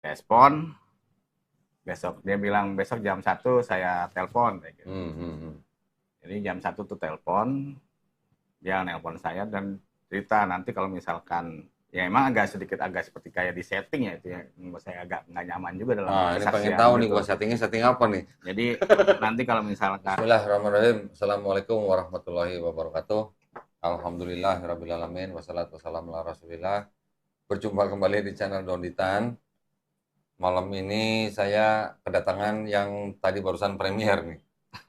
respon, besok dia bilang besok jam 1 saya telepon kayak gitu. Jadi jam 1 tuh telepon, dia nelpon saya dan cerita nanti kalau misalkan ya emang agak seperti kayak di setting ya itu ya, membuat saya agak nggak nyaman juga dalam Nah, ini pengen berkesaksian tahu nih gitu. gua settingnya setting apa nih? Jadi nanti kalau misalkan Bismillahirrahmanirrahim. Assalamualaikum warahmatullahi wabarakatuh. Alhamdulillahirrabbilalamin. Wassalatu wassalamu ala rasulillah. Berjumpa kembali di channel Donditan. Malam ini saya kedatangan yang tadi barusan premier nih.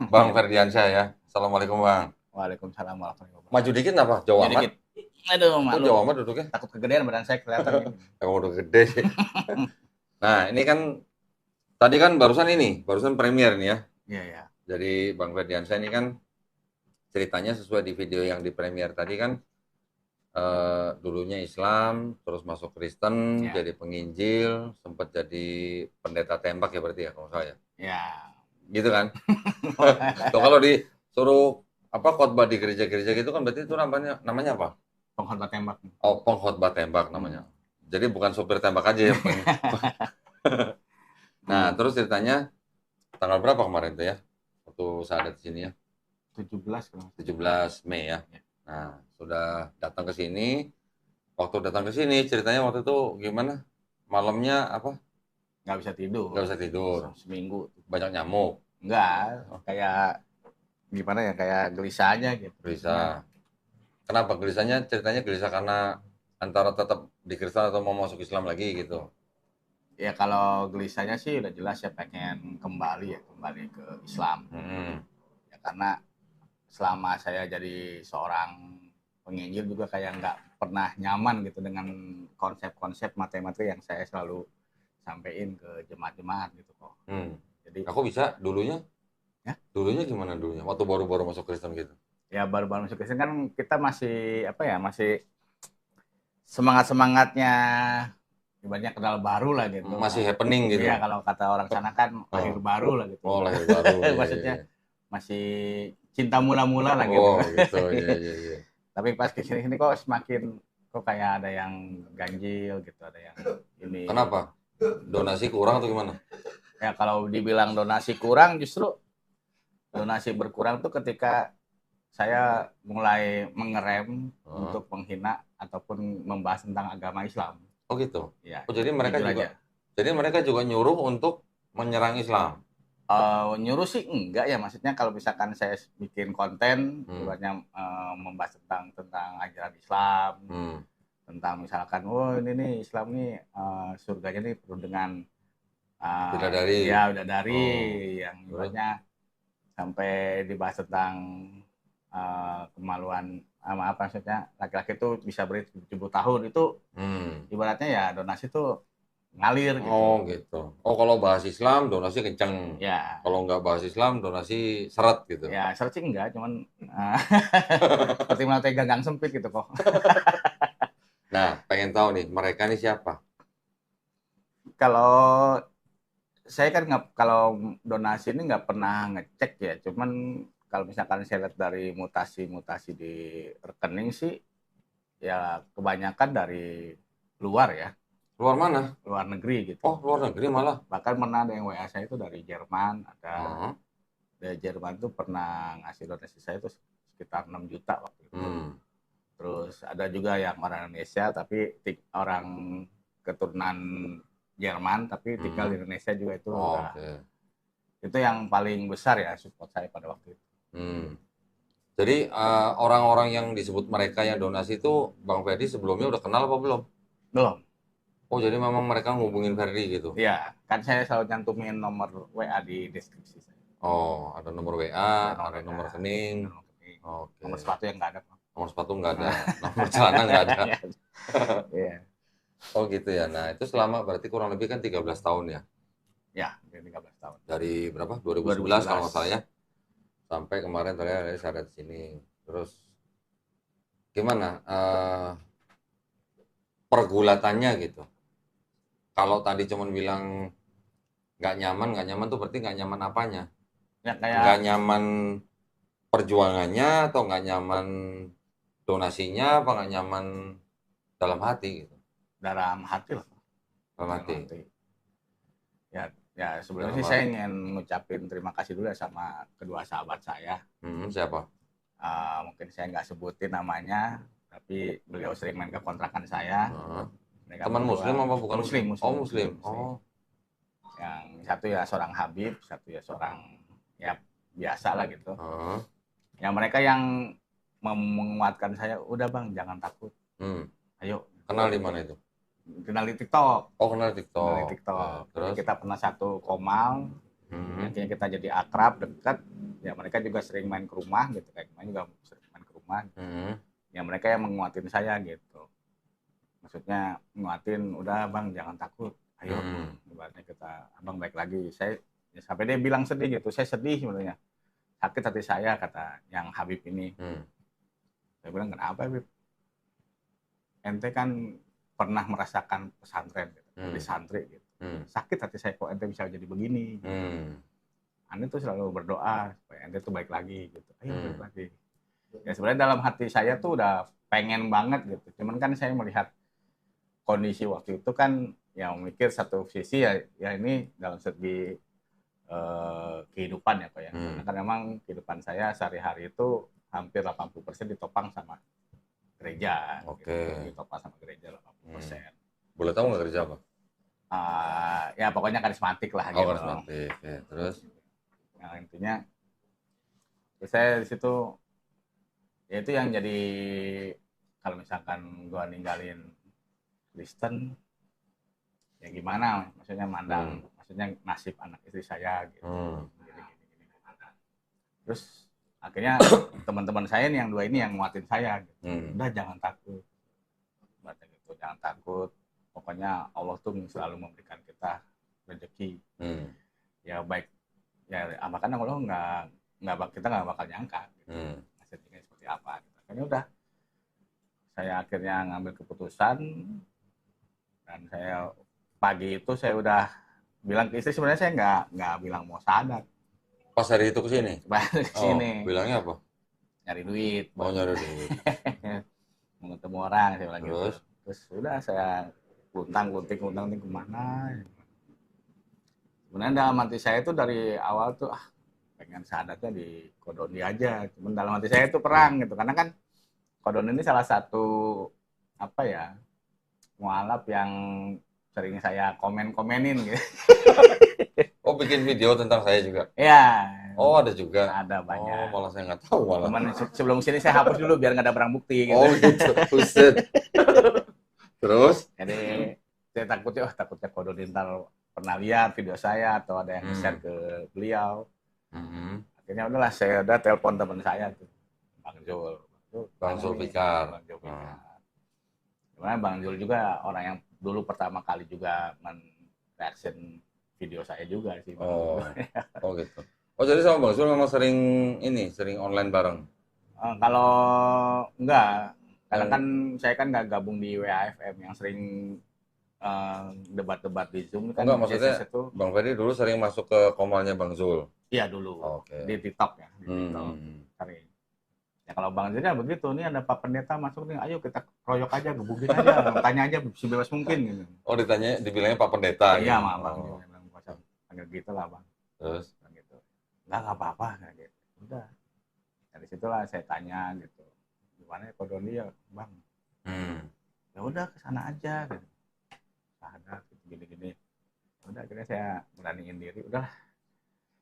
Bang Ferdiansyah ya. Assalamualaikum Bang. Waalaikumsalam warahmatullahi Maju wabarakatuh. dikit apa? Jauh Jadi amat? gitu. Aduh, Kok jauh maklum. amat duduknya? Takut kegedean badan saya kelihatan ini. Emang udah gede sih. Nah, ini kan tadi kan barusan premier nih ya. Iya, ya. Jadi Bang Ferdiansyah ini kan ceritanya sesuai di video yang di premier tadi kan dulunya Islam, terus masuk Kristen, Ya. jadi penginjil, sempat jadi pendeta tembak ya berarti ya kalau saya. Ya. Gitu kan? Tuh kalau disuruh apa khotbah di gereja-gereja gitu kan berarti itu namanya namanya apa? Penghormat tembak. Oh, pengkhotbah tembak namanya. Jadi bukan sopir tembak aja ya. Nah, terus ceritanya tanggal berapa kemarin tuh ya? Waktu saya ada di sini ya. 17 kalau 17 Mei ya. ya. Nah, sudah datang ke sini. Waktu datang ke sini ceritanya waktu itu gimana? Malamnya apa? Nggak bisa tidur. Nggak bisa tidur. Seminggu. Banyak nyamuk. Enggak, kayak gimana ya, kayak gelisah aja gitu. Gelisah. Kenapa gelisahnya? Ceritanya gelisah karena antara tetap di Kristen atau mau masuk Islam lagi gitu. Ya kalau gelisahnya sih udah jelas ya pengen kembali ke Islam. Hmm. Ya karena selama saya jadi seorang penginjil juga kayak nggak pernah nyaman gitu dengan konsep-konsep materi-materi yang saya selalu sampaikan ke jemaat-jemaat gitu kok. Hmm. Jadi Aku bisa dulunya? ya, Dulunya gimana dulunya? Waktu baru-baru masuk Kristen gitu. ya baru-baru masuk Kristen kan kita masih apa ya, masih semangat-semangatnya ibaratnya kenal baru lah gitu. Masih happening gitu. Iya, kalau kata orang sana kan lahir Oh, baru lah gitu. oh lahir baru. Iya, iya, Maksudnya iya. masih cinta mula-mula lah gitu. Oh gitu, iya, iya, iya. Tapi pas ke sini kok semakin kok kayak ada yang ganjil gitu, ada yang ini. Kenapa? Donasi kurang atau gimana? Ya kalau dibilang donasi kurang, justru donasi berkurang tuh ketika saya mulai mengerem untuk menghina ataupun membahas tentang agama Islam. Oh gitu. Ya, Oh jadi mereka jujur juga, aja. jadi mereka juga nyuruh untuk menyerang Islam. Nyuruh sih enggak ya, maksudnya kalau misalkan saya bikin konten ibaratnya membahas tentang ajaran Islam, tentang misalkan oh ini nih Islam nih surganya nih penuh dengan Bidadari. ya udah dari Oh. yang ibaratnya sampai dibahas tentang kemaluan maaf maksudnya laki-laki itu bisa beri 70 tahun itu ibaratnya ya donasi itu ngalir gitu. Oh gitu. Oh kalau bahas Islam donasi kenceng. Ya. Kalau nggak bahas Islam donasi seret gitu. Ya searching enggak, cuman seperti melatih gagang sempit gitu kok. Nah, pengen tahu nih mereka nih siapa? Kalau saya kan nggak, kalau donasi ini nggak pernah ngecek ya, cuman kalau misalkan saya lihat dari mutasi-mutasi di rekening sih, ya kebanyakan dari luar ya, Luar mana? luar negeri gitu. Oh luar negeri malah. Bahkan pernah ada yang WA saya itu dari Jerman, ada Hmm. dari Jerman tuh pernah ngasih donasi saya itu sekitar 6 juta waktu itu. Terus ada juga yang orang Indonesia tapi orang keturunan Jerman tapi tinggal di Indonesia juga itu. Oh, Nah, okay. itu yang paling besar ya support saya pada waktu itu. Jadi orang-orang yang disebut mereka yang donasi itu Bang Ferdi sebelumnya udah kenal apa belum? Belum. Oh jadi memang mereka ngubungin Ferdi gitu? Iya, kan saya selalu nyantumin nomor WA di deskripsi saya. Oh ada nomor WA, ada nomor rekening. Oke. Nomor sepatu yang nggak ada. Nomor sepatu nggak ada, nomor celana nggak ada. Iya. Oh gitu ya. Nah itu selama berarti kurang lebih kan 13 tahun ya? Ya, 13 tahun. Dari berapa? 2011 kalau nggak salah ya? Sampai kemarin terakhir saya ada di sini. Terus gimana pergulatannya gitu? Kalau tadi cuman bilang nggak nyaman tuh berarti nggak nyaman apanya? Ya kayak Nggak nyaman perjuangannya atau nggak nyaman donasinya apa nggak nyaman dalam hati gitu? dalam hati lah. Dalam hati. Ya sebelumnya sih saya ingin ngucapin terima kasih dulu ya sama kedua sahabat saya. Siapa? Mungkin saya nggak sebutin namanya, tapi beliau sering main ke kontrakan saya. Teman muslim apa bukan? Muslim. Oh, muslim. Oh. Yang satu ya seorang Habib, satu ya seorang ya biasa lah gitu. Yang mereka yang menguatkan saya, udah bang jangan takut. Ayo. Kenal di mana itu? Kenal di TikTok. Oh, kenal di TikTok. Kenal di TikTok. Ya, terus kita pernah satu komal, akhirnya kita jadi akrab, dekat. Ya mereka juga sering main ke rumah gitu, kayak kemarin juga sering main ke rumah. Ya mereka yang menguatin saya gitu. Maksudnya menguatin, udah bang jangan takut, ayo. Ibaratnya kita, abang baik lagi. Saya ya, sampai dia bilang sedih gitu, saya sedih sebenarnya. Sakit hati saya, kata yang Habib ini. Saya bilang, kenapa Habib? Ente kan pernah merasakan pesantren gitu, jadi santri gitu. Sakit hati saya kok ente bisa jadi begini gitu. Ente tuh selalu berdoa supaya ente tuh baik lagi gitu. Ayo baik lagi. Ya sebenarnya dalam hati saya tuh udah pengen banget gitu. Cuman kan saya melihat kondisi waktu itu kan ya mikir satu sisi ya ini dalam segi kehidupan ya Pak ya. Karena kan memang kehidupan saya sehari-hari itu hampir 80% ditopang sama gereja. Gitu. Ditopang sama gereja 80%. Boleh tahu nggak kerja apa? Ya pokoknya karismatik lah gitu. Karismatik. Ya, terus? Nah, intinya saya di situ ya itu yang jadi kalau misalkan gua ninggalin Kristen ya gimana maksudnya mandang maksudnya nasib anak istri saya gitu. Gini. Terus akhirnya teman-teman saya nih yang dua ini yang nguatin saya gitu. Udah jangan takut. Gitu. Jangan takut. Pokoknya Allah tuh selalu memberikan kita rezeki. Ya baik ya makanya Allah kita nggak bakal nyangka gitu. Hasilnya seperti apa gitu. Akhirnya udah saya akhirnya ngambil keputusan dan saya pagi itu saya udah bilang ke istri, sebenarnya saya nggak bilang mau sadat. Pas hari itu kesini? Kesini. Bilangnya apa? Nyari duit. Mau nyari duit. Mau ketemu orang saya bilang gitu. Terus udah saya gunting kemana. Sebenarnya dalam hati saya itu dari awal tuh pengen sadatnya di Kodoni aja. Cuman dalam hati saya itu perang gitu. Karena kan Kodoni ini salah satu apa ya mualaf yang sering saya komen-komenin gitu. Oh bikin video tentang saya juga? Iya. Oh ada juga? Ada banyak. Oh malah saya nggak tahu malah. Cuman sebelum sini saya hapus dulu biar nggak ada barang bukti gitu. Oh gitu, buset. Terus? Jadi saya takutnya Kodoni ntar pernah lihat video saya atau ada yang share ke beliau. Akhirnya udahlah saya udah telepon teman saya tuh, Bang Zulfikar. Karena Bang Zul juga orang yang dulu pertama kali juga men-reaction video saya juga sih. Oh gitu. Oh jadi sama Bang Zul memang sering online bareng? Kalau enggak, karena kan saya kan nggak gabung di WAFM yang sering debat-debat di Zoom kan. Enggak, maksudnya Bang Ferdi dulu sering masuk ke komalnya Bang Zul? Iya dulu, di TikTok ya, di TikTok sering. Ya kalau Bang Zul ya begitu, nih ada Pak Pendeta masuk nih, ayo kita kroyok aja, gebukin aja, tanya aja sebebas mungkin gitu. Oh dibilangnya Pak Pendeta? Iya gitu. Bang, panggil gitu lah Bang. Terus? Gitu. Nggak apa-apa, gitu. Udah. Dari situlah saya tanya gitu, gimana ya Kodoni ya Bang? Ya udah kesana aja gitu. Ada gini-gini. Udah akhirnya saya beraniin diri, udahlah.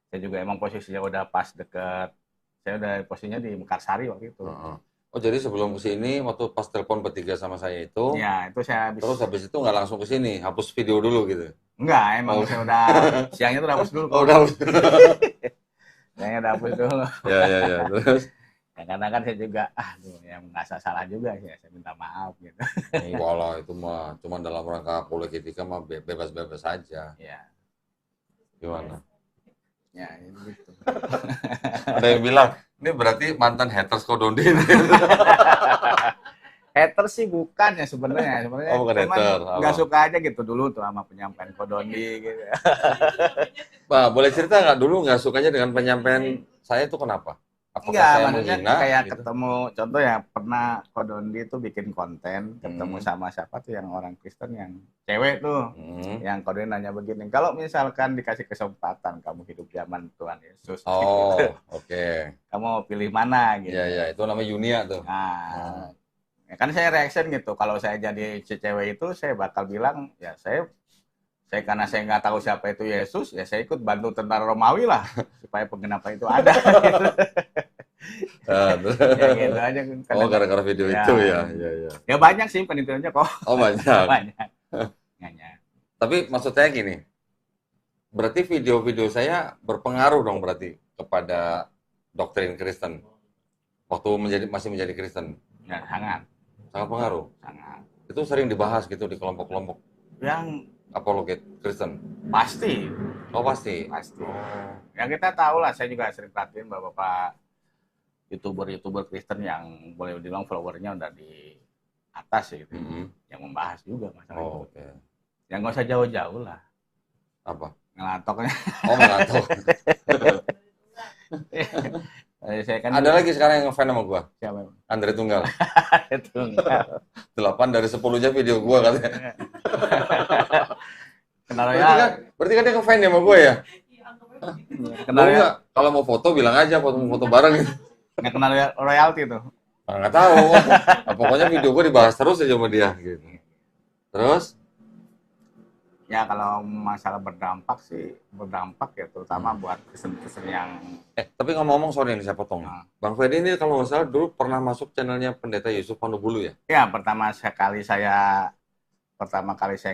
Saya juga emang posisinya udah pas deket. Saya udah posisinya di Mekarsari waktu itu. Oh jadi sebelum kesini waktu pas telepon bertiga sama saya itu? Ya itu saya terus habis itu nggak langsung kesini, hapus video dulu gitu? Enggak, emang saya udah siangnya tuh hapus dulu. Oh udah hapus dulu. Siangnya udah hapus dulu. Ya terus? Ya, karena kan saya juga, yang merasa salah juga ya, saya minta maaf gitu. Enggak lah, itu mah cuma dalam rangka politika mah bebas-bebas saja. Iya. Gimana? Ya, gitu. Ada yang bilang, ini berarti mantan haters Kodoni. Haters sih bukan ya sebenarnya. Oh, bukan hater. Nggak suka aja gitu dulu tuh sama penyampaian Kodoni gitu. Pak, boleh cerita nggak dulu nggak sukanya dengan penyampaian saya itu kenapa? Apakah Enggak, saya maksudnya menghina kayak gitu? ketemu, contoh ya pernah Kodondi itu bikin konten, ketemu Hmm. sama siapa tuh yang orang Kristen yang cewek tuh, Hmm. yang Kodondi nanya begini, kalau misalkan dikasih kesempatan kamu hidup zaman Tuhan Yesus, gitu, Oh, oke. kamu mau pilih mana Iya, gitu. iya, itu namanya Yunia tuh. Hmm. Nah, ya kan saya reaction gitu, kalau saya jadi si cewek itu, saya bakal bilang, ya saya karena saya nggak tahu siapa itu Yesus, ya saya ikut bantu tentara Romawi lah, supaya penggenapan itu ada. Gitu. Ah, Ya gitu aja oh, kadang gara-gara video ya itu ya. Iya, iya. ya banyak sih bukan itu aja kok. Oh, banyak. Banyak banyak. Tapi maksud saya gini, berarti video-video saya berpengaruh dong berarti kepada doktrin Kristen waktu masih menjadi Kristen. Ya, sangat Sangat pengaruh. sangat Itu sering dibahas gitu di kelompok-kelompok yang apologet Kristen. pasti Oh, pasti. pasti Oh. ya kita tahu lah, saya juga sering perhatiin bapak youtuber Kristen yang boleh dibilang followernya udah di atas ya gitu, yang membahas juga masalah itu. Oh, oke. Yang nggak usah jauh-jauh lah Apa? ngelatoknya. Oh, mengatur. Saya kan Ada lagi sekarang yang ngefans sama gua. siapa Andre Tunggal. itu enggak 8 dari 10-nya video gua katanya. kenal Berarti kan dia ngefans ya sama gua ya? kenal Gua ya enggak. Kalau mau foto bilang aja, foto bareng gitu. nggak kenal royalti tuh. Nggak tahu. Nah, pokoknya video gua dibahas terus aja sama dia gitu. Terus? Ya kalau masalah berdampak sih berdampak ya, terutama buat Kristen-Kristen yang Tapi ngomong-ngomong, sorry nih saya potong. Nah. Bang Ferdi ini kalau nggak salah dulu pernah masuk channelnya Pendeta Yusuf Manubulu ya? ya pertama kali saya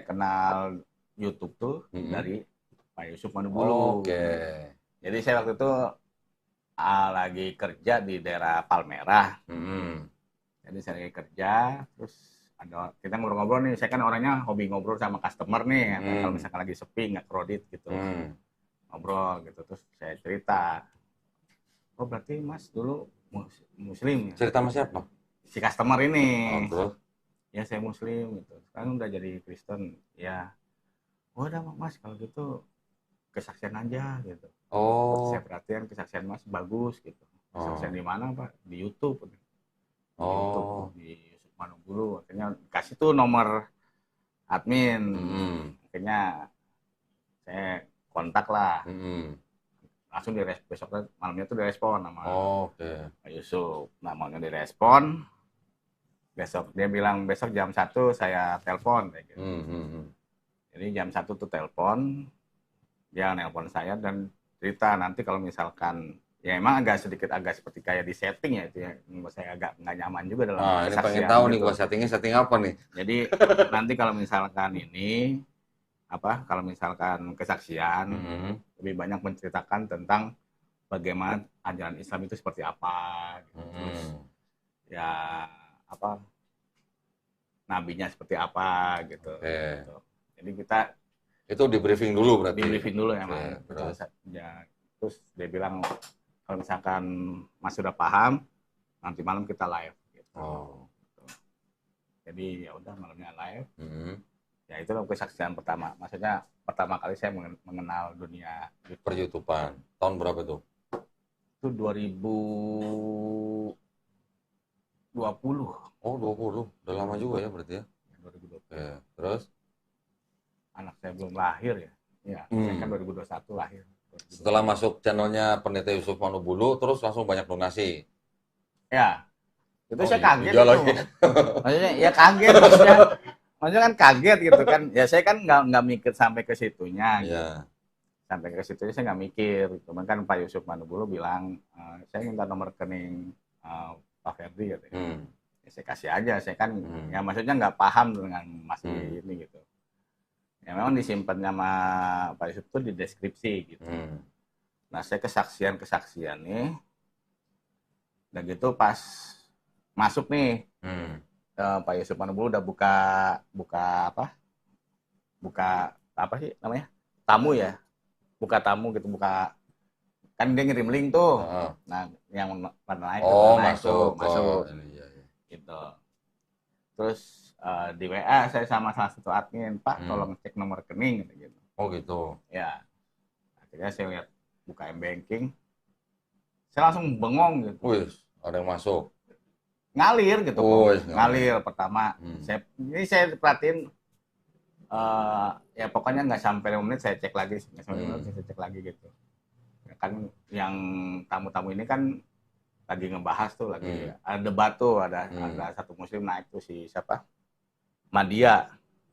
kenal YouTube tuh dari Pak Yusuf Manubulu. Oke. Jadi saya waktu itu lagi kerja di daerah Palmerah. Jadi saya lagi kerja, terus kita ngobrol-ngobrol nih, saya kan orangnya hobi ngobrol sama customer nih, kalau misalkan lagi sepi nggak kredit gitu, ngobrol gitu, terus saya cerita, oh berarti mas dulu muslim ya? Cerita sama siapa? Si customer ini. Oh, terus? Ya saya muslim gitu, sekarang udah jadi Kristen ya. Oh udah mas kalau gitu kesaksian aja gitu. Oh. Saya perhatian kesaksian mas bagus gitu. Kesaksian di mana pak? Di YouTube. Oh. Di Yusuf Manubulu, akhirnya kasih tuh nomor admin. Akhirnya saya kontak lah. Langsung besok malamnya tuh direspon sama Pak Yusuf. Nah maunya direspon, besok dia bilang besok jam 1 saya telepon kayak gitu. Jadi jam 1 tuh telepon, dia nelpon saya dan cerita nanti kalau misalkan ya emang agak seperti kayak di setting ya itu ya, saya agak nggak nyaman juga dalam ini kesaksian pengen tahu nih gitu. gua setting apa nih? Jadi nanti kalau misalkan kalau misalkan kesaksian lebih banyak menceritakan tentang bagaimana ajaran Islam itu seperti apa gitu. Terus ya nabinya seperti apa gitu. Gitu. Jadi kita itu di briefing dulu berarti. Di briefing dulu ya, terus dia bilang kalau misalkan Mas sudah paham, nanti malam kita live. Gitu. Gitu. Jadi ya udah malamnya live. Ya itu kesaksian pertama. Maksudnya pertama kali saya mengenal dunia per-YouTubean. Tahun berapa tuh? Itu 2020. Oh 20, udah lama juga ya berarti ya? 2020. Terus? Anak saya belum lahir ya. Ya, saya kan 2021 lahir. Setelah masuk channelnya Pendeta Yusuf Manubulu, terus langsung banyak donasi. Ya, itu saya kaget. Lagi. Maksudnya ya kaget, maksudnya kan kaget gitu kan. Ya saya kan nggak mikir sampai ke situnya. Gitu. Sampai ke situnya saya nggak mikir. Cuman kan Pak Yusuf Manubulu bilang, saya minta nomor rekening Pak Ferdi gitu. Ya, saya kasih aja. Saya kan ya maksudnya nggak paham dengan masih ini gitu. Ya memang disimpan sama Pak Yusuf itu di deskripsi gitu. Nah saya kesaksian nih, dan gitu pas masuk nih, Pak Yusuf Manubulu udah buka apa sih namanya, tamu ya, buka tamu gitu, kan dia ngirim link tuh, nah yang pada naik, masuk. Gitu. Terus di WA saya sama salah satu admin, Pak tolong cek nomor rekening gitu. Oh gitu. Ya. Akhirnya saya lihat buka M-Banking. Saya langsung bengong gitu. Wih, ada yang masuk. Ngalir gitu. Oh, ngalir pertama. Ini saya perhatiin ya pokoknya nggak sampai 5 menit saya cek lagi, nggak sampai 5 menit saya cek lagi gitu. Ya kan yang tamu-tamu ini kan lagi ngebahas tuh, lagi ada debat tuh, ada satu muslim naik tuh, si siapa? Madia.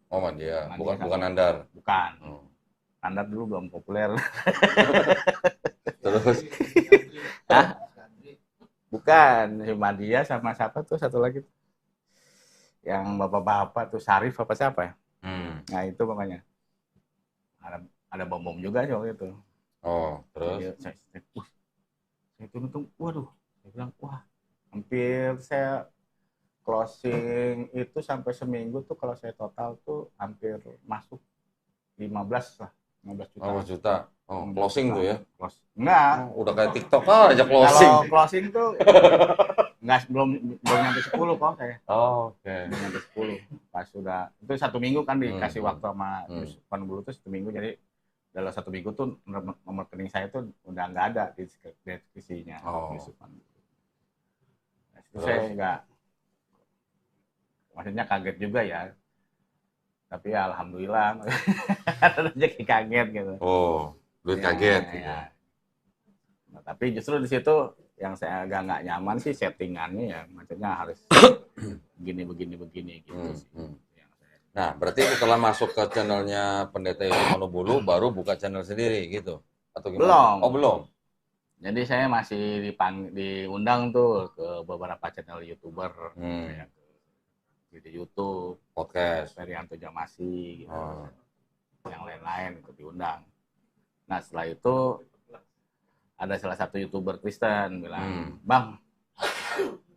Oh, Madia. Bukan Andar. Bukan. Andar dulu belum populer. Terus? Hah? Bukan, si Madia sama siapa tuh satu lagi? Yang bapak-bapak tuh, Syarif apa siapa ya? Nah itu pokoknya. Ada bom juga sih waktu itu. Oh, terus? Saya hitung, waduh. Saya bilang, wah, hampir saya closing itu sampai seminggu tuh kalau saya total tuh hampir masuk 15 lah. 15 juta. 15 juta. Oh, closing tuh ya? Enggak. Udah kayak TikTok aja closing. Kalau closing tuh enggak, belum nyampe 10 kok saya. Oh, oke. Belum nyampe 10. Pas sudah itu 1 minggu kan dikasih waktu sama Yusufan dulu tuh 1 minggu, jadi dalam 1 minggu tuh nomor rekening saya tuh udah nggak ada di deskripsinya. Yusufan. Nah, itu saya enggak, maksudnya kaget juga ya. Tapi ya alhamdulillah ada rezeki kaget gitu. Oh, duit kaget. Ya. Nah, tapi justru di situ yang saya agak nggak nyaman sih settingannya ya, maksudnya harus begini gitu sih. Nah, berarti setelah masuk ke channelnya Pendeta Yusuf Manubulu baru buka channel sendiri gitu atau gimana? Belum. Oh, belum. Jadi saya masih diundang tuh ke beberapa channel YouTuber, kayak di YouTube, podcast, Ferianto Jamasi, gitu. Yang lain-lain itu diundang. Nah setelah itu ada salah satu YouTuber Kristen bilang, Bang,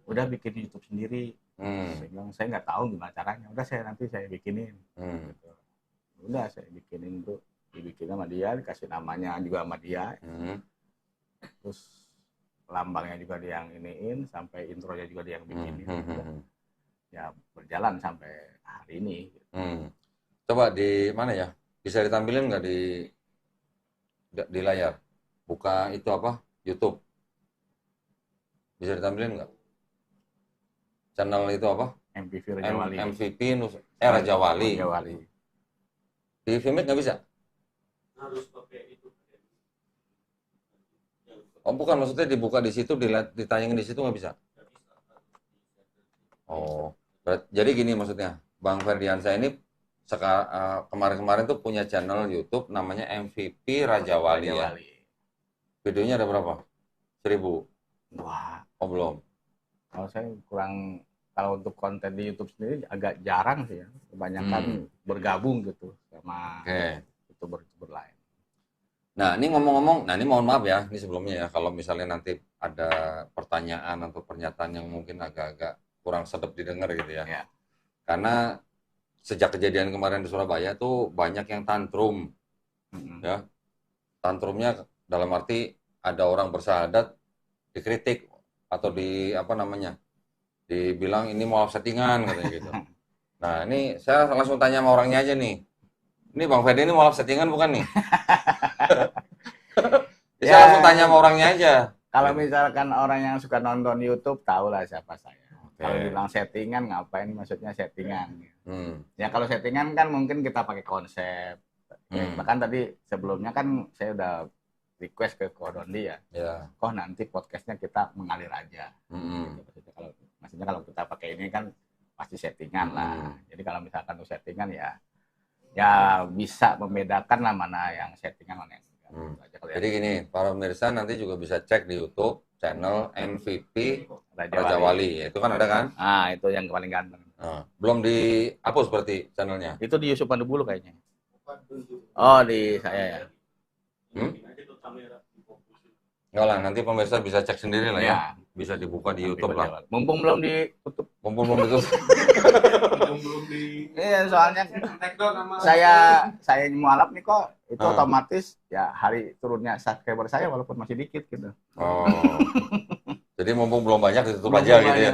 udah bikin YouTube sendiri. Saya bilang, saya nggak tahu gimana caranya. Udah nanti saya bikinin. Gitu. Udah saya bikinin tuh, dibikin sama dia, dikasih namanya juga sama dia. Terus lambangnya juga dia yang iniin, sampai intronya juga dia yang bikinin. Ya berjalan sampai hari ini. Coba di mana ya? Bisa ditampilin nggak di layar? Buka itu apa? YouTube. Bisa ditampilin nggak? Channel itu apa? MVP Raja Wali. MVP Raja Wali. Di Vimeo nggak bisa? Harus pakai itu. Oh bukan, maksudnya dibuka di situ, ditayangin di situ nggak bisa? Oh. Jadi gini maksudnya, Bang Ferdiansyah ini kemarin-kemarin tuh punya channel YouTube namanya MVP Raja Wali ya. Videonya ada berapa? 1000? Wah. Oh belum. Kalau saya kurang, kalau untuk konten di YouTube sendiri agak jarang sih ya. Kebanyakan bergabung gitu sama YouTuber lain. Nah ini ngomong-ngomong, ini mohon maaf ya, ini sebelumnya ya, kalau misalnya nanti ada pertanyaan atau pernyataan yang mungkin agak-agak kurang sedap didengar gitu ya. Karena sejak kejadian kemarin di Surabaya tuh banyak yang tantrum. Ya. Tantrumnya dalam arti ada orang bersyahadat dikritik atau dibilang ini mau settingan katanya gitu. Nah, ini saya langsung tanya sama orangnya aja nih. Ini Bang Ferdi ini mau settingan bukan nih? Saya langsung tanya sama orangnya aja. Kalau misalkan orang yang suka nonton YouTube tahu lah siapa saya. Kalau bilang settingan, ngapain maksudnya settingan? Ya kalau settingan kan mungkin kita pakai konsep. Bahkan tadi sebelumnya kan saya udah request ke Ko Dondi ya. Kok nanti podcastnya kita mengalir aja. Gitu. Maksudnya kalau kita pakai ini kan pasti settingan lah. Jadi kalau misalkan itu settingan ya bisa membedakan lah mana yang settingan mana yang enggak. Jadi gini, para pemirsa nanti juga bisa cek di YouTube channel MVP Raja Wali. Itu kan ada kan? Itu yang paling ganteng. Belum dihapus berarti channelnya? Itu di Yusuf Pandubulu kayaknya. Oh, di saya ya. Enggak lah, nanti pemirsa bisa cek sendiri lah ya. Bisa dibuka di YouTube lah. Mumpung belum ditutup. Mumpung belum ditutup. Iya, soalnya saya mualaf nih kok, itu otomatis ya hari turunnya subscriber saya walaupun masih dikit gitu. Oh. Jadi mumpung belum banyak ditutup aja gitu ya.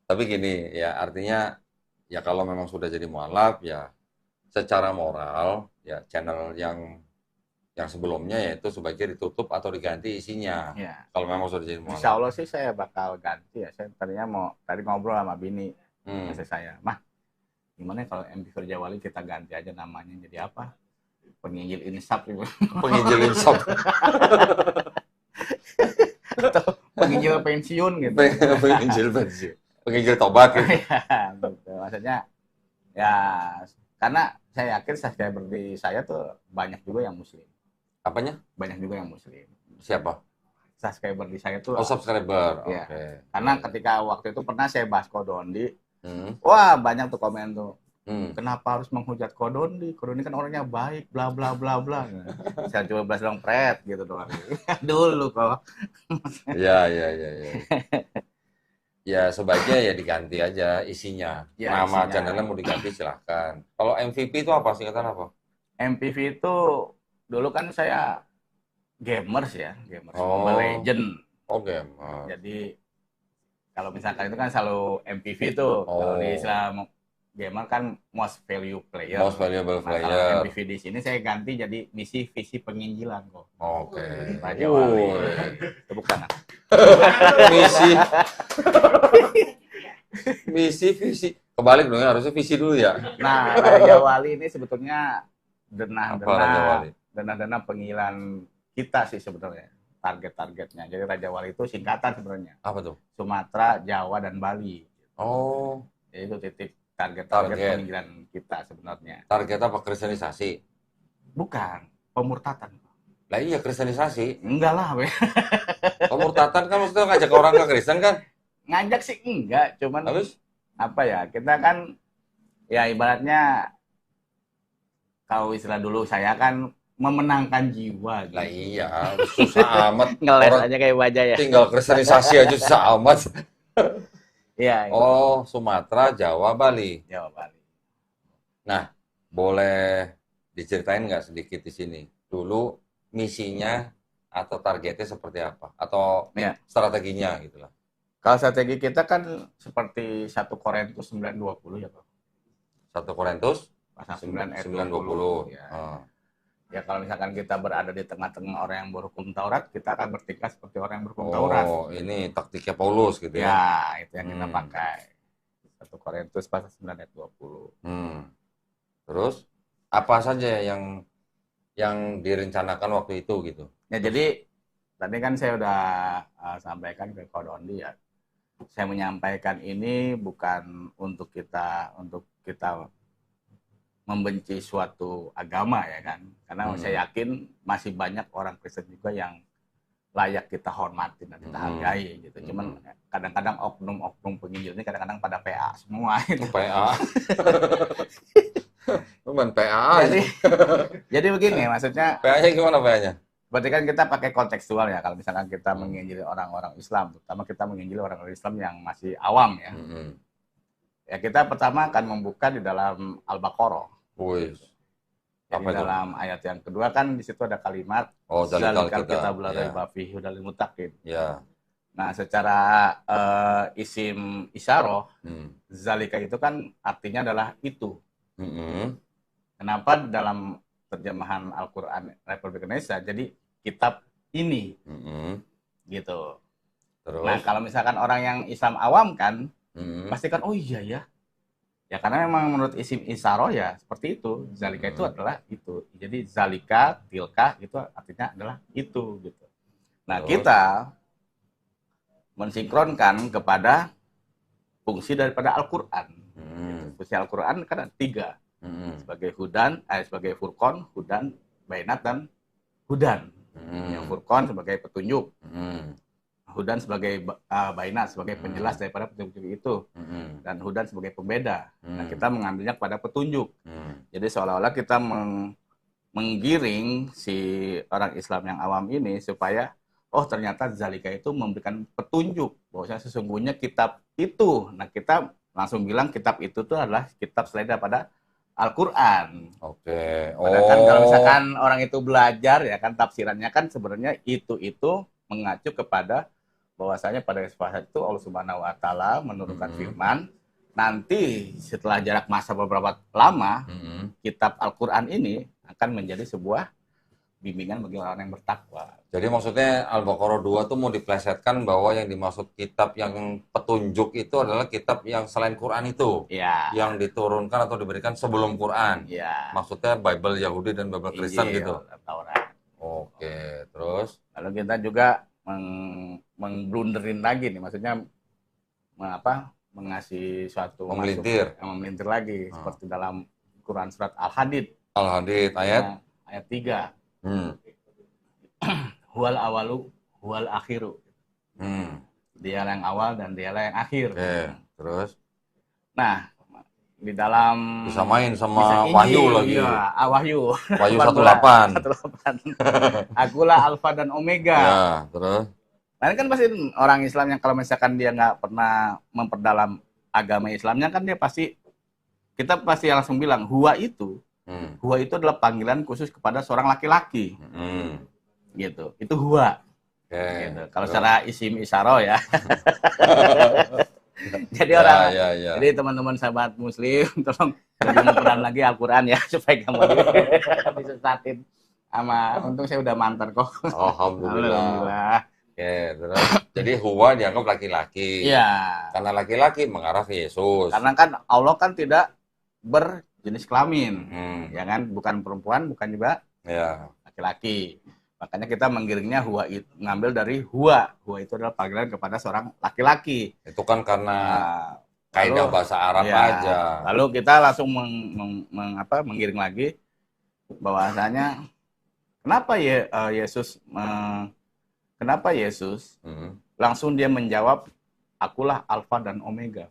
Tapi gini ya, artinya ya kalau memang sudah jadi mualaf ya secara moral ya channel yang Yang sebelumnya yaitu sebaiknya ditutup atau diganti isinya. Ya. Kalau memang sudah jadi mualaf. Insya Allah sih saya bakal ganti ya. Saya tadinya mau tadi ngobrol sama bini, istri saya, mah gimana kalau MV Firjawali kita ganti aja namanya jadi apa? Penginjil Insaf gitu. Penginjil insaf. Atau penginjil pensiun gitu. Penginjil pensiun. Penginjil tobat gitu. Ya, gitu. Maksudnya ya karena saya yakin subscriber di saya tuh banyak juga yang muslim. Apanya? Banyak juga yang muslim. Siapa? Subscriber di saya tuh. Oh, subscriber. Ya. Oke. Karena ketika waktu itu pernah saya bahas Kodondi, wah banyak tuh komen tuh. Kenapa harus menghujat Kodondi? Kodondi kan orangnya baik, bla bla bla bla. Saya coba bahas dong pret gitu doang. Dulu kok. Ya. Ya sebaiknya ya diganti aja isinya. Ya, Nama isinya. channelnya mau diganti silahkan. Kalau MVP itu apa sih, kata apa? MPV itu dulu kan saya gamers ya, gamers Oh. Mobile Legend. Oh, gamer. Jadi kalau misalkan itu kan selalu MPV tuh. Kalau di Islam gamer kan most value player. Most valuable Nah, kalau player. MPV di sini saya ganti jadi misi visi penginjilan kok. Oke. Raja Wali. Tepuk tangan. Misi visi. Kebalik dong ya, harusnya visi dulu ya. Nah, Raja Wali ini sebetulnya Apa Raja Wali? dana penginjilan kita sih sebenarnya. Target-targetnya. Jadi Raja Wali itu singkatan sebenarnya. Apa tuh? Sumatera, Jawa, dan Bali. Oh, Jadi itu titik target Target. penginjilan kita sebenarnya. target apa? Kristenisasi. Bukan pemurtatan. Lah iya, kristenisasi. Enggak lah, we. Pemurtatan kan maksudnya ngajak orang ke Kristen kan? Ngajak sih enggak, cuman Habis? apa ya? Kita kan ya ibaratnya kalau istilah dulu saya kan memenangkan jiwa gitu. Lah iya, susah amat. Ngeles Orang aja kayak baja ya. tinggal kristenisasi aja susah amat. Iya, Oh, Sumatera, Jawa, Bali. Jawa Bali. Nah, boleh diceritain nggak sedikit di sini? Dulu misinya atau targetnya seperti apa? Atau Ya. strateginya gitu lah. Kalau strategi kita kan seperti 1 Korintus 9:20 ya, Pak. 1 Korintus Pasal 9 ayat 9:20. 20. Ya. Oh. Ya kalau misalkan kita berada di tengah-tengah orang yang berhukum Taurat, kita akan bertingkah seperti orang yang berhukum Taurat. Oh, ini taktiknya Paulus gitu ya. Ya, itu yang kita Hmm. pakai. 1 Korintus pasal 9 ayat 20. Terus apa saja yang direncanakan waktu itu gitu? Ya jadi tadi kan saya udah sampaikan ke Kodondi ya. Saya menyampaikan ini bukan untuk kita membenci suatu agama ya kan. Karena saya yakin masih banyak orang Kristen juga yang layak kita hormati dan kita hargai gitu. Cuman kadang-kadang oknum-oknum penginjil ini kadang-kadang pada PA semua gitu. PA. Cuman PA aja. Jadi begini maksudnya, PA-nya gimana PA-nya? berarti kan kita pakai kontekstual ya. Kalau misalkan kita menginjili orang-orang Islam, terutama kita menginjili orang-orang Islam yang masih awam ya. Ya kita pertama akan membuka di dalam Al-Baqarah. Wih. Jadi Apa itu? dalam ayat yang kedua kan di situ ada kalimat Oh, Zalikal Zalikal Kitab. Kitabul Ya. Raiba Fihi Hudal lil Muttaqin. Ya. Nah, secara isim isyarah, zalika itu kan artinya adalah itu. Kenapa dalam terjemahan Al-Qur'an Republik Indonesia jadi kitab ini gitu. Terus? Nah, kalau misalkan orang yang Islam awam kan pasti kan oh iya ya. Ya karena memang menurut isim isyarah ya seperti itu. Zalika itu adalah itu. Jadi zalika, tilka itu artinya adalah itu gitu. Nah, kita mensinkronkan kepada fungsi daripada Al-Qur'an. Gitu. Fungsi Al-Qur'an kan ada 3. Sebagai hudan, sebagai furqon, hudan, bainat dan hudan. Yang furqon sebagai petunjuk. Hudan sebagai bainat, sebagai penjelas daripada petunjuk itu. Dan hudan sebagai pembeda. Nah, kita mengambilnya pada petunjuk. Jadi seolah-olah kita menggiring si orang Islam yang awam ini supaya oh ternyata zalika itu memberikan petunjuk bahwasanya sesungguhnya kitab itu. Nah, kita langsung bilang kitab itu tuh adalah kitab selain daripada Al-Qur'an. Oke. Padahal kan kalau misalkan orang itu belajar ya kan tafsirannya kan sebenarnya itu mengacu kepada bahwasanya pada saat itu Allah Subhanahu wa taala menurunkan firman, nanti setelah jarak masa beberapa lama kitab Al-Qur'an ini akan menjadi sebuah bimbingan bagi orang yang bertakwa. Jadi maksudnya Al-Baqarah 2 tuh mau diplesetkan bahwa yang dimaksud kitab yang petunjuk itu adalah kitab yang selain Quran itu. Ya, Yang diturunkan atau diberikan sebelum Quran. ya, Maksudnya Bible Yahudi dan Bible Kristen Injil, gitu. Taurat. Oke, terus? Lalu kita juga mengblunderin lagi nih, maksudnya mengasih suatu Memelintir. memelintir lagi seperti dalam Quran surat Al-Hadid Al-Hadid ayat? ayat 3. Hmm. Huwal awalu huwal akhiru. Dia yang awal dan dia yang akhir. Oke, terus? Nah, di dalam Bisa main sama bisa Wahyu Injil, lagi. Iya, Wahyu. Wahyu 18. 18. Akulah Alfa dan Omega. Ya, terus? Nah, ini kan pasti orang Islam yang kalau misalkan dia nggak pernah memperdalam agama Islamnya kan dia pasti, kita pasti langsung bilang huwa itu adalah panggilan khusus kepada seorang laki-laki. Gitu. Itu huwa. Oke. Gitu. Kalau secara isim isyarah ya. Jadi Ya. jadi teman-teman sahabat muslim tolong lebih memperdalam lagi Al-Qur'an ya supaya kamu disesatin sama, untung saya udah mantan kok. Alhamdulillah. Oke, terus jadi huwa dianggap laki-laki. Iya. Karena laki-laki mengarah ke Yesus. Karena kan Allah kan tidak berjenis kelamin. Ya kan, bukan perempuan, bukan juga Ya. laki-laki. Makanya kita menggiringnya huwa itu, ngambil dari huwa. Huwa itu adalah panggilan kepada seorang laki-laki. Itu kan karena Nah, kaidah lalu- bahasa Arab ya, aja. Lalu kita langsung menggiring lagi bahwasanya kenapa Yesus langsung dia menjawab akulah Alfa dan Omega.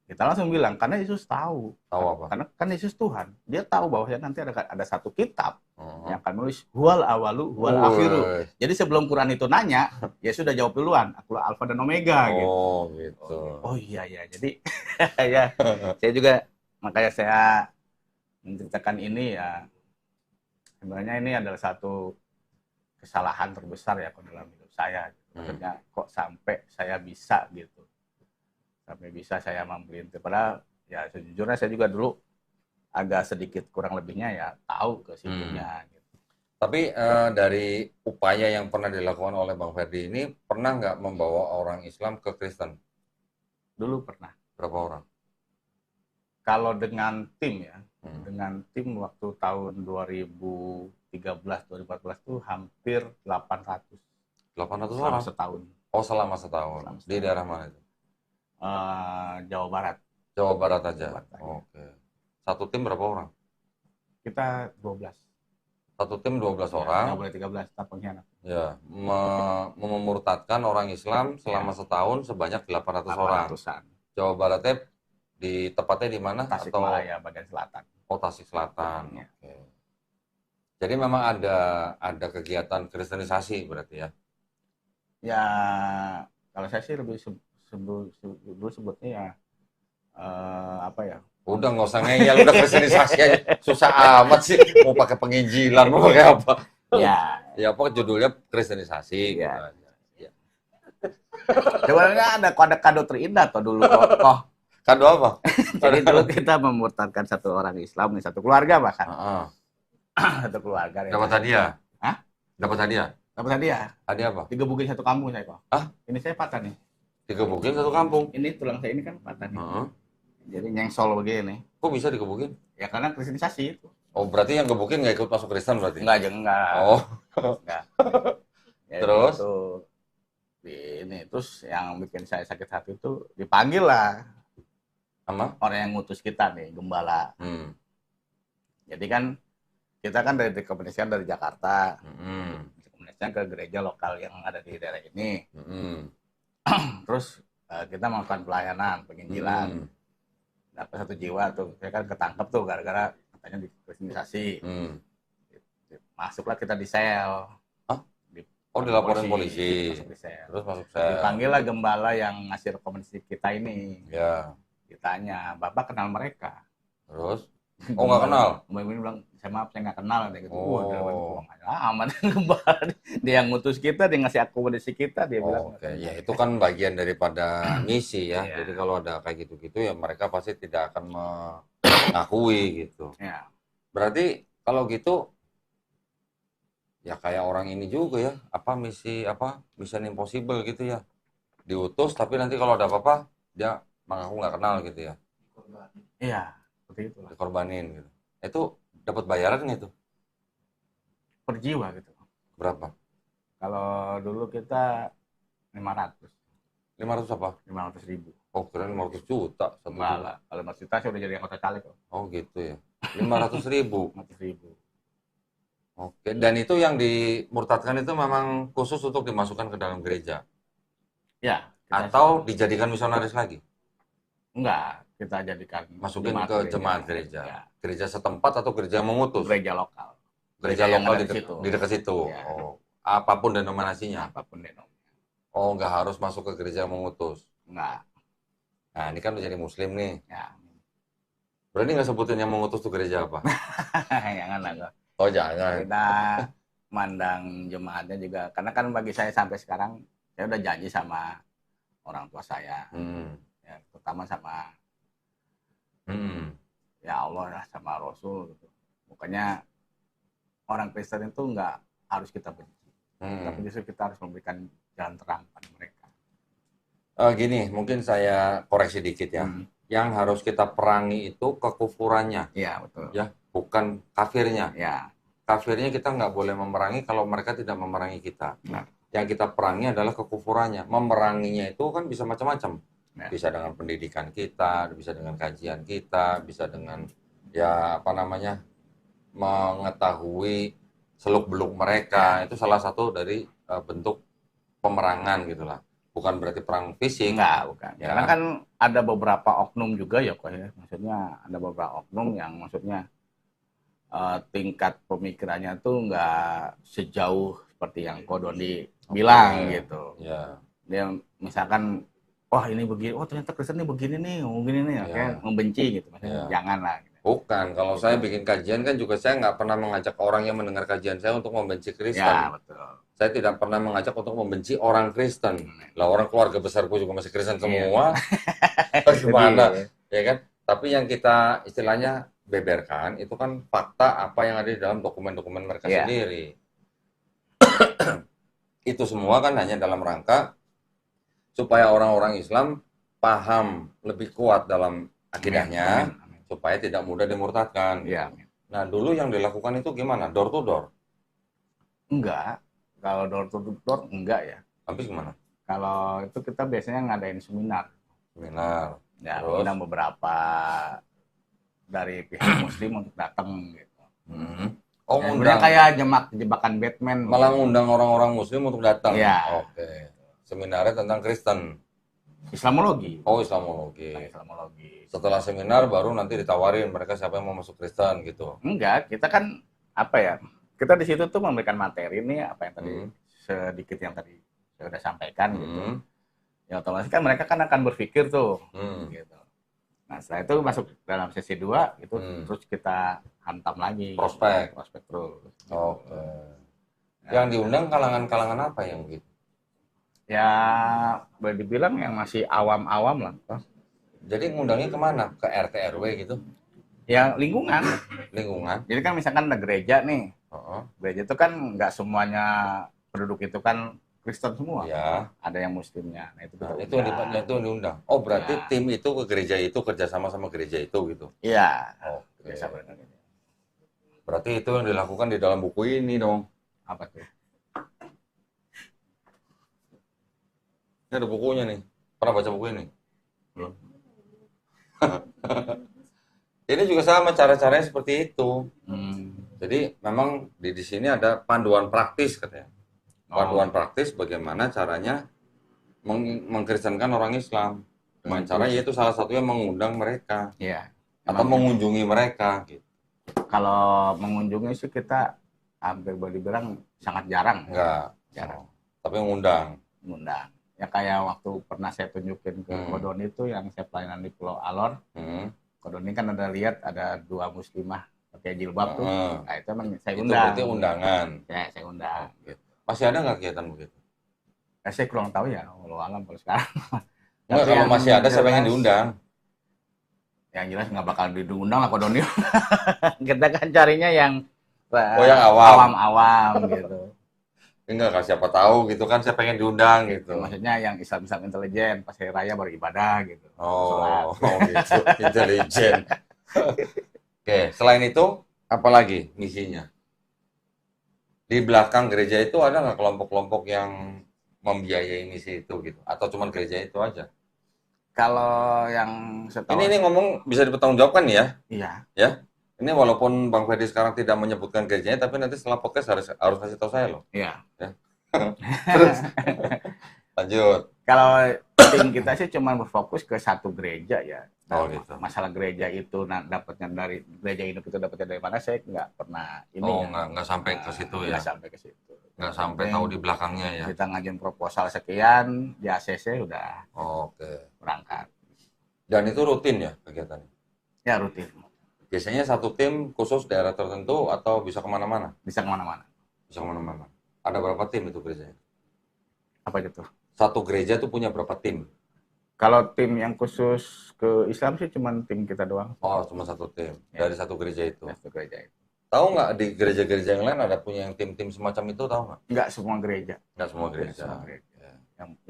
Kita langsung bilang karena Yesus tahu. Tahu apa? Karena kan Yesus Tuhan. Dia tahu bahwa nanti ada satu kitab yang akan nulis huwal awalu huwal akhiru. Jadi sebelum Quran itu nanya, Yesus sudah jawab duluan, akulah Alfa dan Omega gitu. Oh, gitu. Oh iya. Jadi ya saya juga, makanya saya menceritakan ini ya, sebenarnya ini adalah satu kesalahan terbesar ya dalam hidup saya. Maksudnya kok sampai saya bisa gitu. Sampai bisa saya memelintir. Padahal ya sejujurnya saya juga dulu agak sedikit kurang lebihnya ya tahu ke situnya. Gitu. Tapi dari upaya yang pernah dilakukan oleh Bang Ferdi ini, pernah nggak membawa orang Islam ke Kristen? Dulu pernah. Berapa orang? Kalau dengan tim ya, dengan tim waktu tahun 2013-2014 itu hampir 800. 800 Selama orang? setahun. Oh, selama setahun. Selama setahun. Di daerah mana itu? Jawa Barat. Jawa Barat aja? Jawa Barat aja. Oke. Satu tim berapa orang? Kita 12. Satu tim 12 Ya, orang. nggak boleh 13, tak pengkhianat. Ya, memurtadkan orang Islam selama setahun sebanyak 800 orang. 800-an. Jawa Baratnya tepatnya di mana? Tasikmalaya bagian selatan. Oh, Tasik Selatan. Ya. Oke. Jadi memang ada kegiatan kristenisasi berarti ya? Ya, kalau saya sih lebih dulu sebutnya ya apa ya? Udah nggak usah ngeyel, udah kristenisasi aja. Susah amat sih mau pakai penginjilan, mau pakai apa? Ya, Ya apa judulnya kristenisasi gitu Ya. aja. Ya. sebenarnya ada kado terindah tuh dulu kok. Kado apa? Jadi dulu kita memurtadkan satu orang Islam nih, satu keluarga bahkan. Heeh. Satu keluarga. Dapat hadiah? Hah? Dapat hadiah? Dapat hadiah. Hadiah apa? Digebukin satu kampung saya kok. Hah? Ini saya patah nih. Digebukin satu kampung? Ini tulang saya ini kan patah nih. Heeh. Jadi nyengsol begini. Kok bisa digebukin? Ya karena kristenisasi itu. Oh, berarti yang gebukin nggak ikut masuk Kristen berarti? Enggak. Oh, Enggak. Ya, Terus? itu. Ini terus yang bikin saya sakit hati itu dipanggil lah sama? orang yang ngutus kita nih, gembala. Jadi kan kita kan dari rekomendasian dari Jakarta, rekomendasian ke gereja lokal yang ada di daerah ini. Terus kita melakukan pelayanan penginjilan. Dapat 1 jiwa tuh, saya kan ketangkep tuh gara-gara katanya dikristenisasi. Masuklah kita di sel. Hah? Oh, dilaporin polisi. Masuk di sel. Terus masuk sel. Dipanggillah gembala yang ngasih rekomendasi kita ini. Ya. Ditanya, Bapak kenal mereka? Terus? Oh, nggak kenal? Mbak ini bilang, saya maaf, saya nggak kenal. Dia gitu. Oh. Aman gembala. Dia yang ngutus kita, dia ngasih akomodasi kita, dia bilang. Oke, ya itu kan bagian daripada misi ya. Iya. Jadi kalau ada kayak gitu-gitu ya mereka pasti tidak akan mengakui gitu. Ya. Berarti kalau gitu Ya kayak orang ini juga ya, Mission Impossible gitu ya. Diutus tapi nanti kalau ada apa-apa dia mengaku nggak kenal gitu ya. Iya, seperti itulah. Dikorbanin gitu. Itu dapat bayaran itu Per jiwa gitu. berapa? Kalau dulu kita 500, 500 apa? 500.000. Oh, keren 500 juta satu Enggak bulan. lah, kalau 500 juta saya udah jadi anggota caleg kok. Oh gitu ya. 500.000. 500.000. Oke, dan itu yang dimurtadkan itu memang khusus untuk dimasukkan ke dalam gereja Ya, kita atau dijadikan misionaris lagi? enggak, kita jadikan Masukin jemaat ke gereja. jemaat gereja. Ya, Gereja setempat atau gereja yang mengutus? gereja lokal. Gereja yang lokal ada di, di situ. di dekat situ. Ya. Oh, apapun denominasinya. Apapun denominasi. Oh, nggak harus masuk ke gereja yang mengutus. Enggak. Nah, ini kan udah jadi muslim nih. Ya. Berarti nggak sebutin yang mengutus tuh gereja apa? Jangan lah. Oh, jangan. Kita mandang jemaatnya juga, karena kan bagi saya sampai sekarang saya udah janji sama orang tua saya, ya, terutama sama ya Allah lah, sama Rasul gitu. Bukannya orang Kristen itu nggak harus kita benci, tapi justru kita harus memberikan jalan terang pada mereka. Gini, mungkin saya koreksi dikit ya. Yang harus kita perangi itu kekufurannya. Iya, betul. Ya, bukan kafirnya. Ya. Kafirnya kita nggak boleh memerangi kalau mereka tidak memerangi kita. Nah. Yang kita perangi adalah kekufurannya. Memeranginya itu kan bisa macam-macam. Ya. Bisa dengan pendidikan kita, bisa dengan kajian kita, bisa dengan ya apa namanya, mengetahui seluk-beluk mereka. Itu salah satu dari bentuk pemerangan gitulah. Bukan berarti perang fisik. Enggak, bukan. Ya. Karena kan ada beberapa oknum juga ya kok ya. Maksudnya ada beberapa oknum yang maksudnya tingkat pemikirannya tuh nggak sejauh seperti yang Kodoni bilang gitu. Ya. Dia misalkan, wah ini begini, oh ternyata Kristen ini begini nih, kayak membenci gitu. Maksudnya janganlah. Gitu. Bukan, kalau saya bikin kajian kan juga saya nggak pernah mengajak orang yang mendengar kajian saya untuk membenci Kristen. Ya, betul. Saya tidak pernah mengajak untuk membenci orang Kristen. Lah orang keluarga besarku juga masih Kristen semua. Gimana? Ya kan? Tapi yang kita istilahnya beberkan itu kan fakta apa yang ada di dalam dokumen-dokumen mereka sendiri. Itu semua kan hanya dalam rangka supaya orang-orang Islam paham lebih kuat dalam akidahnya, supaya tidak mudah dimurtadkan. Ya. Nah, dulu yang dilakukan itu gimana? Door to door? Enggak. Kalau door to door enggak ya. Habis gimana? Kalau itu kita biasanya ngadain seminar. Seminar. Ya, Terus? undang beberapa dari pihak Muslim untuk datang gitu. Oh, ya, ngundang. Kayak jebakan Batman. Malah ngundang orang-orang Muslim untuk datang. Ya. Oke. Seminarnya tentang Kristen. Islamologi. Oh, Islamologi. Islamologi. Setelah seminar baru nanti ditawarin mereka siapa yang mau masuk Kristen gitu. Enggak, kita kan apa ya? Kita di situ tuh memberikan materi nih apa yang tadi sedikit yang tadi saya udah sampaikan gitu. Ya otomatis kan mereka kan akan berpikir tuh gitu. Nah, setelah itu masuk dalam sesi 2 itu terus kita hantam lagi. Prospek terus. Gitu. Oke. Yang diundang kalangan-kalangan apa yang gitu? Ya, boleh dibilang yang masih awam-awam lah. Jadi ngundangnya kemana? Ke RT RW gitu? Ya lingkungan. Jadi kan misalkan ada gereja nih. Gereja itu kan nggak semuanya penduduk itu kan Kristen semua. Ya. Ada yang Muslimnya. Nah, itu diundang. Oh, berarti tim itu ke gereja itu kerjasama sama gereja itu gitu? Iya. Oke. Berarti itu yang dilakukan di dalam buku ini dong. Apa tuh? Ini ada bukunya nih. Pernah baca buku ini? Belum. Ini juga sama cara-caranya seperti itu. Jadi memang di sini ada panduan praktis katanya. Panduan praktis bagaimana caranya mengkristenkan orang Islam. Dengan cara yaitu salah satunya mengundang mereka. Iya. Atau mengunjungi mereka gitu. Kalau mengunjungi sih kita hampir boleh dibilang sangat jarang. Enggak. Jarang. Tapi mengundang. Ya kayak waktu pernah saya tunjukin ke Kodoni itu yang saya pelayanan di Pulau Alor. Kodoni kan ada lihat ada 2 muslimah pakai jilbab tuh. Nah itu emang saya undang. Itu berarti undangan. Ya saya undang. Gitu. Masih ada nggak kegiatan begitu? Saya kurang tahu ya, walau alam kalau sekarang. Enggak, kalau masih ada saya pengen diundang. Yang jelas nggak bakal diundang lah Kodoni. Kita kan carinya yang Oh, yang awam. Awam-awam gitu. Enggak, siapa tahu gitu kan, saya pengen diundang gitu. Maksudnya yang Islam-Islam intelijen, pas hari raya beribadah gitu. Oh, gitu. Intelijen. Oke, selain itu, apa lagi misinya? Di belakang gereja itu ada nggak kelompok-kelompok yang membiayai misi itu gitu? Atau cuma gereja itu aja? Kalau yang setahu Ini ngomong bisa dipertanggungjawabkan ya? iya, Ya. Ini walaupun Bang Ferdi sekarang tidak menyebutkan gerejanya, tapi nanti setelah podcast harus kasih tahu saya loh. iya. Ya. Terus lanjut. Kalau tim kita sih cuma berfokus ke satu gereja ya. Oh, Nah, gitu. masalah gereja itu dapatnya dari gereja hidup itu dapatnya dari mana saya nggak pernah ini Oh, ya. nggak sampai ke situ ya. Nggak sampai ke situ. Nggak sampai tahu di belakangnya ya. Kita ngajuin proposal sekian, di ACC udah Oke. berangkat. Dan itu rutin ya kegiatannya? Ya rutin, Biasanya satu tim khusus daerah tertentu atau bisa kemana-mana? bisa kemana-mana. Bisa kemana-mana. Ada berapa tim itu gerejanya? Apa gitu? Satu gereja tuh punya berapa tim? Kalau tim yang khusus ke Islam sih cuma tim kita doang. Oh, cuma satu tim. Ya. Dari satu gereja itu. Satu gereja itu. Tahu nggak di gereja-gereja yang lain ada punya yang tim-tim semacam itu, tahu nggak? Nggak semua gereja. Nggak semua Nggak gereja. semua gereja. Ya.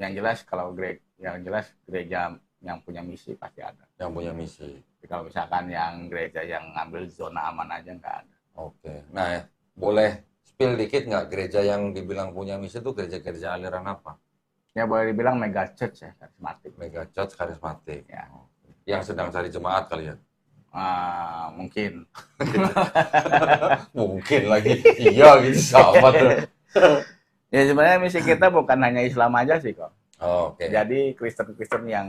Yang jelas kalau gereja yang punya misi pasti ada. Yang punya misi. Tapi kalau misalkan yang gereja yang ngambil zona aman aja nggak ada. Oke. Nah, boleh spill dikit nggak gereja yang dibilang punya misi itu gereja-gereja aliran apa? Ya boleh dibilang mega church ya, karismatik. Mega Church karismatik. Ya. Yang sedang cari jemaat kali ya? Mungkin. Mungkin lagi. Iya gitu sama tuh. Ya sebenarnya misi kita bukan hanya Islam aja sih kok. Oke. Jadi Kristen-Kristen yang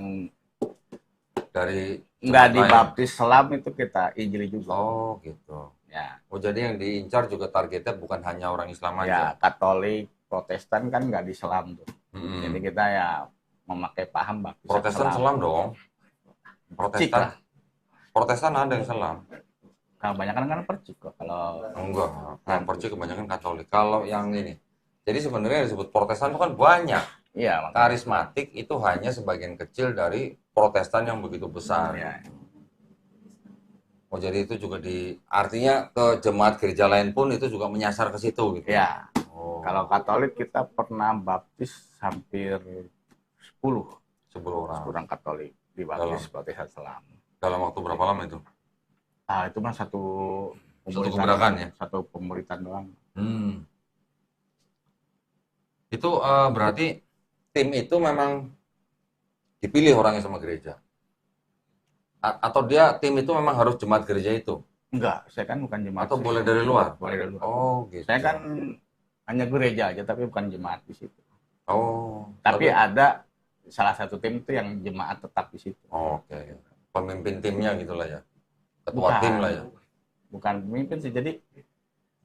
Dari nggak jemaat lain. dibaptis Islam itu kita injili juga. Oh gitu. Ya, Oh jadi yang diincar juga targetnya bukan hanya orang Islam ya aja. Katolik, Protestan kan nggak di Islam tuh. Mm-mm. Jadi kita ya memakai paham baptis Protestan selam dong. Percik lah. Protestan ada yang selam. Kalau kebanyakan kan percik kok. Kalau Enggak. Yang percik kebanyakan Katolik. Kalau yang ini. Jadi sebenarnya yang disebut Protestan itu kan banyak. iya makanya. Karismatik itu hanya sebagian kecil dari Protestan yang begitu besar. Ya. Oh jadi itu juga artinya ke jemaat gereja lain pun itu juga menyasar ke situ gitu. Ya. Oh. Kalau Katolik kita pernah baptis hampir 10 10 orang. Katolik dibaptis baptisan Islam. Dalam waktu berapa lama itu? Itu mah satu kebrakan ya? Satu pemuritan doang. Itu berarti tim itu memang dipilih orangnya sama gereja? Atau tim itu memang harus jemaat gereja itu? Enggak, saya kan bukan jemaat. Atau boleh dari luar? Boleh dari luar. Oh gitu. Saya kan hanya gereja aja, tapi bukan jemaat di situ. Oh. Tapi ada salah satu tim itu yang jemaat tetap di situ. Oh, oke. Pemimpin timnya gitulah ya. Ketua Bukan. tim lah ya. Bukan pemimpin sih, jadi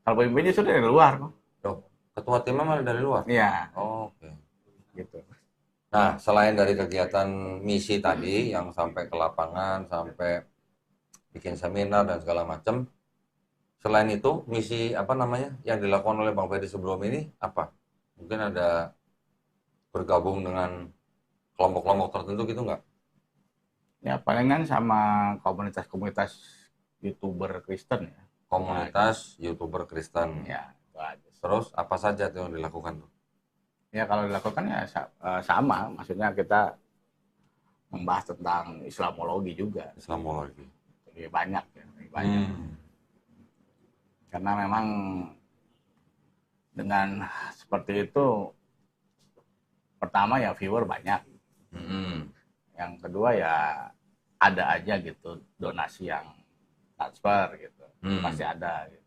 kalau pemimpinnya sudah dari luar kok. Loh, ketua timnya malah dari luar? Iya, Oh, oke. gitu. Nah, selain dari kegiatan misi tadi yang sampai ke lapangan, sampai bikin seminar dan segala macam, selain itu misi apa namanya yang dilakukan oleh Bang Ferdi sebelum ini apa? Mungkin ada bergabung dengan kelompok-kelompok tertentu gitu nggak? Ya palingan sama komunitas-komunitas YouTuber Kristen ya. Komunitas YouTuber Kristen. Ya, itu aja. Terus apa saja tuh yang dilakukan tuh? Ya kalau dilakukan ya sama, maksudnya kita membahas tentang Islamologi juga. Islamologi. Lebih banyak ya, lebih banyak. Karena memang dengan seperti itu, pertama ya viewer banyak. Yang kedua ya ada aja gitu donasi yang transfer gitu, pasti ada. Gitu.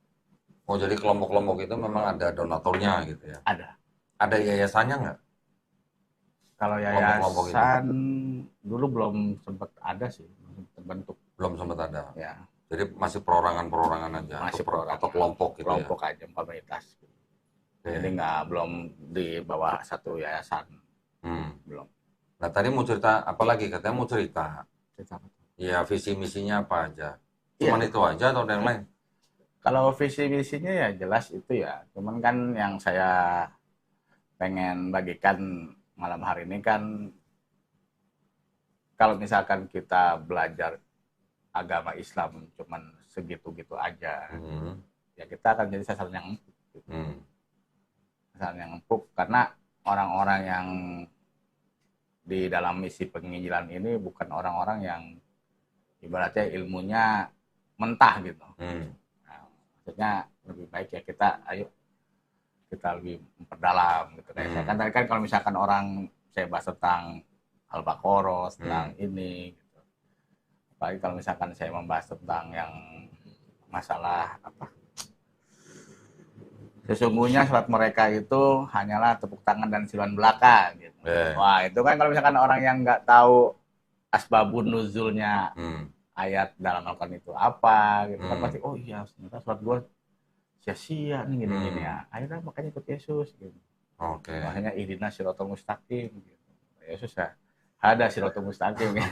Oh jadi kelompok-kelompok itu memang ada donaturnya gitu ya? Ada. Ada yayasannya nggak? Kalau Kelompok-kelompok itu? yayasan dulu belum sempat ada sih, terbentuk. Belum sempat ada. Ya, Jadi masih perorangan-perorangan aja masih atau kelompok gitu kelompok ya. aja komunitas. Oke. Jadi belum di bawah satu yayasan. Belum. Nah tadi mau cerita apa lagi? Katanya mau cerita. Cerita apa tuh? Ya visi misinya apa aja? Cuman itu aja atau ada yang lain? Kalau visi misinya ya jelas itu ya. Cuman kan yang saya pengen bagikan malam hari ini kan, kalau misalkan kita belajar agama Islam cuman segitu-gitu aja, ya kita akan jadi sasaran yang empuk. Sasaran yang empuk karena orang-orang yang di dalam misi penginjilan ini bukan orang-orang yang ibaratnya ilmunya mentah gitu. Nah, maksudnya lebih baik ya kita lebih memperdalam gitu. Kayak saya kan tadi kan kalau misalkan orang saya bahas tentang Al-Baqarah, tentang ini gitu. Apalagi kalau misalkan saya membahas tentang yang masalah apa? Sesungguhnya sholat mereka itu hanyalah tepuk tangan dan siluan belaka gitu. Wah, itu kan kalau misalkan orang yang nggak tahu asbabun nuzulnya ayat dalam Al-Quran itu apa gitu kan pasti oh iya ternyata sholat gua sia-sia nih gini-gini ya. Akhirnya makanya ikut Yesus gitu. Makanya ihdinas siratal mustaqim gitu. Yesus ya ada siratal mustaqim ya.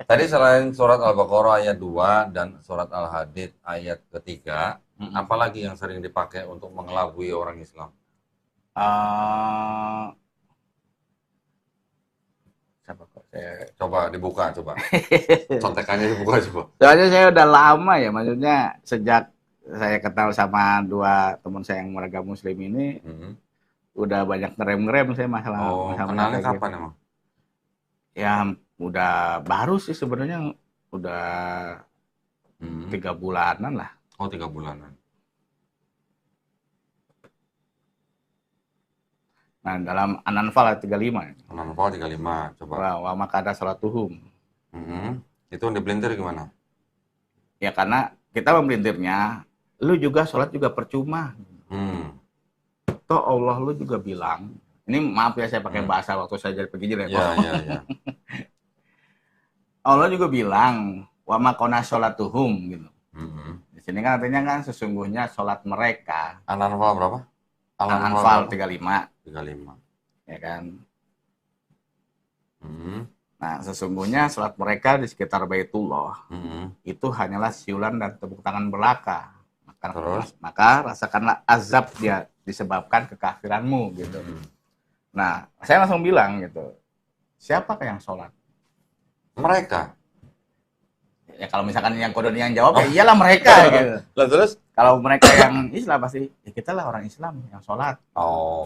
Tadi selain surat Al-Baqarah ayat 2 dan surat Al-Hadid ayat ketiga, apalagi yang sering dipakai untuk mengelabui orang Islam? Coba dibuka, coba. Contekannya dibuka, coba. Soalnya saya udah lama ya, maksudnya sejak saya kenal sama dua teman saya yang warga Muslim ini, udah banyak ngerem-ngerem saya masalah. Kenalnya kapan emang? Ya udah baru sih sebenarnya, udah 3 bulanan lah. 3 bulanan. Nah, dalam An-Anfal ayat 35. An-Anfal 35, coba. Wa makada salatuhum. Itu dipelintir gimana? Ya karena kita mempelintirnya, lu juga sholat juga percuma. Toh Allah lu juga bilang, ini maaf ya saya pakai bahasa waktu saya jadi penginjil ya. Iya. Allah juga bilang, wa makona sholatuhum gitu. Di sini kan artinya kan sesungguhnya sholat mereka. An-Anfal berapa? An-Anfal 35. Ya kan. Nah, sesungguhnya sholat mereka di sekitar Baitullah itu hanyalah siulan dan tepuk tangan belaka. Maka rasakanlah azab dia disebabkan kekafiranmu gitu. Nah, saya langsung bilang gitu, siapakah yang sholat? Mereka. Ya kalau misalkan yang kodoni yang jawab, ya iyalah mereka gitu. Terus? Kalau mereka yang Islam pasti, ya kita lah orang Islam yang sholat.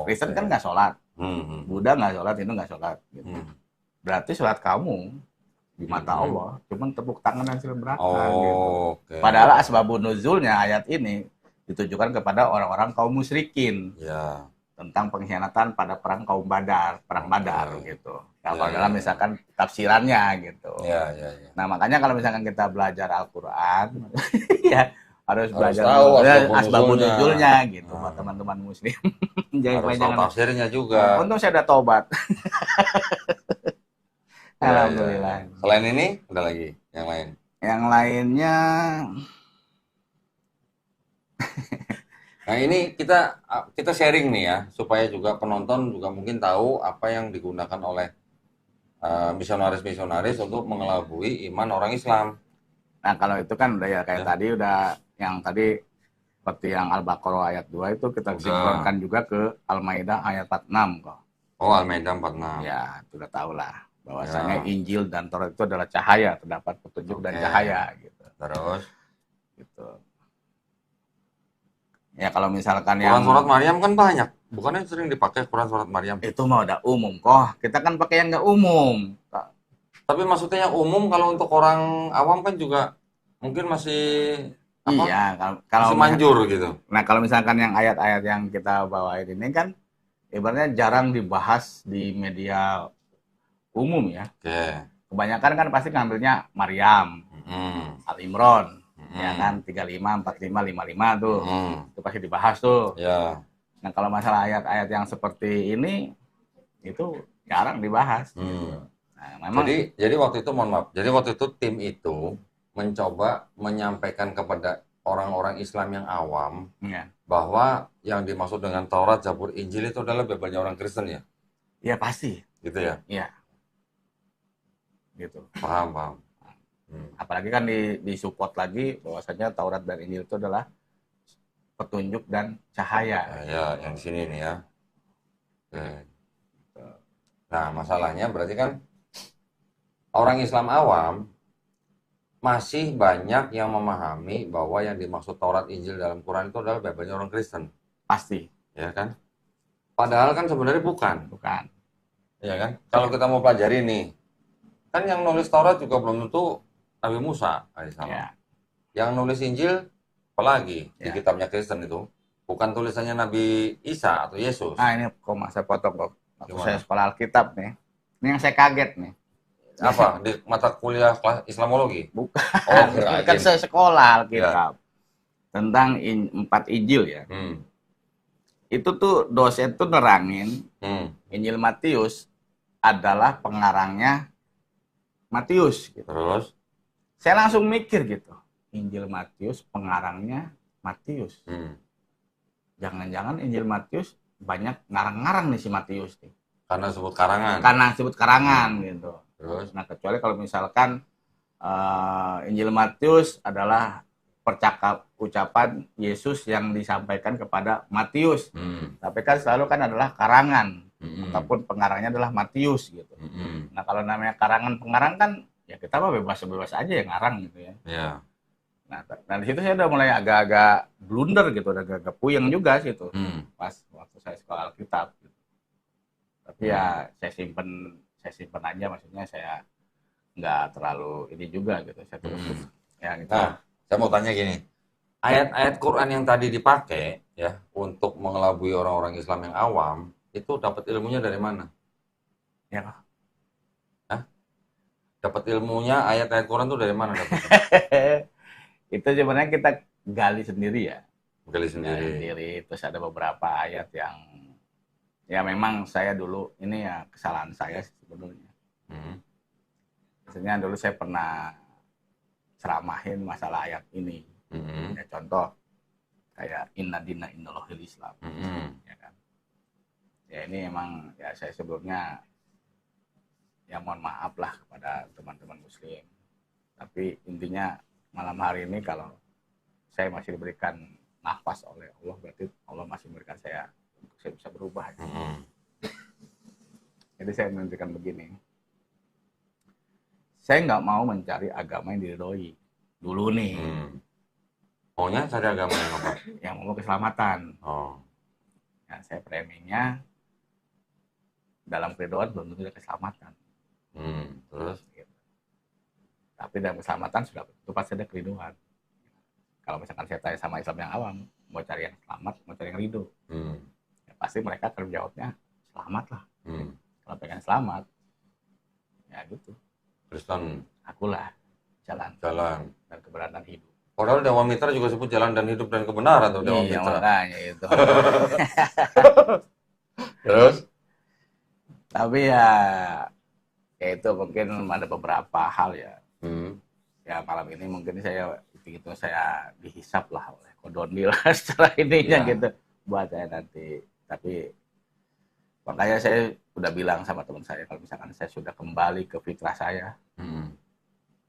Kristen kan nggak sholat, Buddha nggak sholat, Hindu nggak sholat. Gitu. Berarti sholat kamu di mata Allah, cuman tepuk tangan dan silam belaka. Gitu. Padahal asbabun nuzulnya ayat ini ditujukan kepada orang-orang kaum musyrikin. Tentang pengkhianatan pada perang Badar gitu. Kalau dalam misalkan tafsirannya gitu. Nah, makanya kalau misalkan kita belajar Al-Qur'an ya harus belajar asbabun nuzulnya gitu buat teman-teman muslim. Harus tahu tafsirnya juga. Untung saya udah tobat. Alhamdulillah. Selain ini ada lagi yang lain? Yang lainnya Nah, ini kita sharing nih ya, supaya juga penonton juga mungkin tahu apa yang digunakan oleh misionaris-misionaris untuk mengelabui iman orang Islam. Nah, kalau itu kan udah ya kayak tadi udah yang tadi seperti yang Al-Baqarah ayat 2 itu kita sinkronkan juga ke Al-Maidah ayat 46 kok. Al-Maidah 46. Ya, sudah tahu lah bahwasanya Injil dan Taurat itu adalah cahaya, terdapat petunjuk dan cahaya gitu. Terus gitu. Ya kalau misalkan Quran surat Maryam kan banyak, bukannya sering dipakai Quran surat Maryam? Itu mah udah umum kok. Kita kan pakai yang nggak umum. Tapi maksudnya yang umum kalau untuk orang awam kan juga mungkin masih kalau masih manjur gitu. Nah, kalau misalkan yang ayat-ayat yang kita bawain ini kan ibaratnya jarang dibahas di media umum ya. Kebanyakan kan pasti ngambilnya Maryam, Al-Imran. Ya kan 35, 45, 55 tuh. Itu pasti dibahas tuh. Nah, kalau masalah ayat-ayat yang seperti ini itu jarang dibahas. Nah, memang jadi waktu itu mohon maaf. Jadi waktu itu tim itu mencoba menyampaikan kepada orang-orang Islam yang awam bahwa yang dimaksud dengan Taurat, Zabur, Injil itu adalah Bible orang Kristen ya. Ya pasti. Gitu ya. Iya. Gitu. Paham. Apalagi kan disupport lagi bahwasanya Taurat dan Injil itu adalah petunjuk dan cahaya. Ya, yang di sini nih ya. Nah, masalahnya berarti kan orang Islam awam masih banyak yang memahami bahwa yang dimaksud Taurat, Injil dalam Quran itu adalah Bible-nya orang Kristen, Pasti. ya kan? Padahal kan sebenarnya bukan, Bukan. ya kan? Kalau kita mau pelajari nih, kan yang nulis Taurat juga belum tentu Nabi Musa alaihissalam. Ya. Yang nulis Injil, apalagi di Ya. kitabnya Kristen itu, bukan tulisannya Nabi Isa atau Yesus. Nah ini kok saya potong kok. Waktu Gimana? saya sekolah Alkitab nih. Ini yang saya kaget nih. Apa? Di mata kuliah kelas Islamologi? Bukan. Oh, Kan kirain. saya sekolah Alkitab. Tentang 4 Injil ya. Itu tuh dosen tuh nerangin Injil Matius adalah pengarangnya Matius gitu. Terus? Saya langsung mikir gitu. Injil Matius pengarangnya Matius. Jangan-jangan Injil Matius banyak ngarang-ngarang nih si Matius nih. Karena sebut karangan. Karena sebut karangan gitu. Terus? Nah, kecuali kalau misalkan Injil Matius adalah ucapan Yesus yang disampaikan kepada Matius. Tapi kan selalu kan adalah karangan. Ataupun pengarangnya adalah Matius gitu. Nah, kalau namanya karangan pengarang kan ya kita mah bebas-bebas aja yang ngarang gitu ya. Ya. Nah, di situ saya udah mulai agak-agak blunder gitu, udah agak puyeng juga situ. Pas waktu saya sekolah Alkitab gitu. Tapi ya saya simpen aja, maksudnya saya nggak terlalu ini juga gitu. Saya terus ya gitu. Nah, saya mau tanya gini. Ayat-ayat Quran yang tadi dipakai ya untuk mengelabui orang-orang Islam yang awam, itu dapat ilmunya dari mana? Ya, Dapat ilmunya ayat-ayat Quran itu dari mana dapatnya? itu sebenarnya kita gali sendiri ya. Gali Gali sendiri. sendiri. Terus ada beberapa ayat yang ya memang saya dulu ini ya kesalahan saya sebetulnya. Maksudnya dulu saya pernah ceramahin masalah ayat ini. Ya, contoh kayak inna dina innallahil Islam. Ya kan. Ya ini emang ya saya sebelumnya ya mohon maaf lah kepada teman-teman muslim. Tapi intinya malam hari ini kalau saya masih diberikan nafas oleh Allah, berarti Allah masih memberikan saya untuk saya bisa berubah. Jadi saya menentukan begini. Saya nggak mau mencari agama yang diridhoi dulu nih. Maunya cari agama yang apa? Yang mau keselamatan. Oh. Ya, saya framingnya dalam keridhaan belum tentu ada keselamatan. Terus? Gitu. Tapi dalam keselamatan sudah tentu pasti ada keridhaan. Kalau misalkan saya tanya sama Islam yang awam, mau cari yang selamat, mau cari yang ridho, ya pasti mereka akan jawabnya selamat lah. Kalau pengen selamat, ya gitu. Kristen. Akulah jalan dan kebenaran hidup. Padahal Dewa Mitra juga sebut jalan dan hidup dan kebenaran tuh Dewa Iya, Mitra. makanya itu. Terus? Tapi ya itu mungkin ada beberapa hal ya. Ya malam ini mungkin saya dihisap lah oleh Kodonil setelah ininya gitu buat saya nanti. Tapi makanya saya udah bilang sama teman saya kalau misalkan saya sudah kembali ke fitrah saya,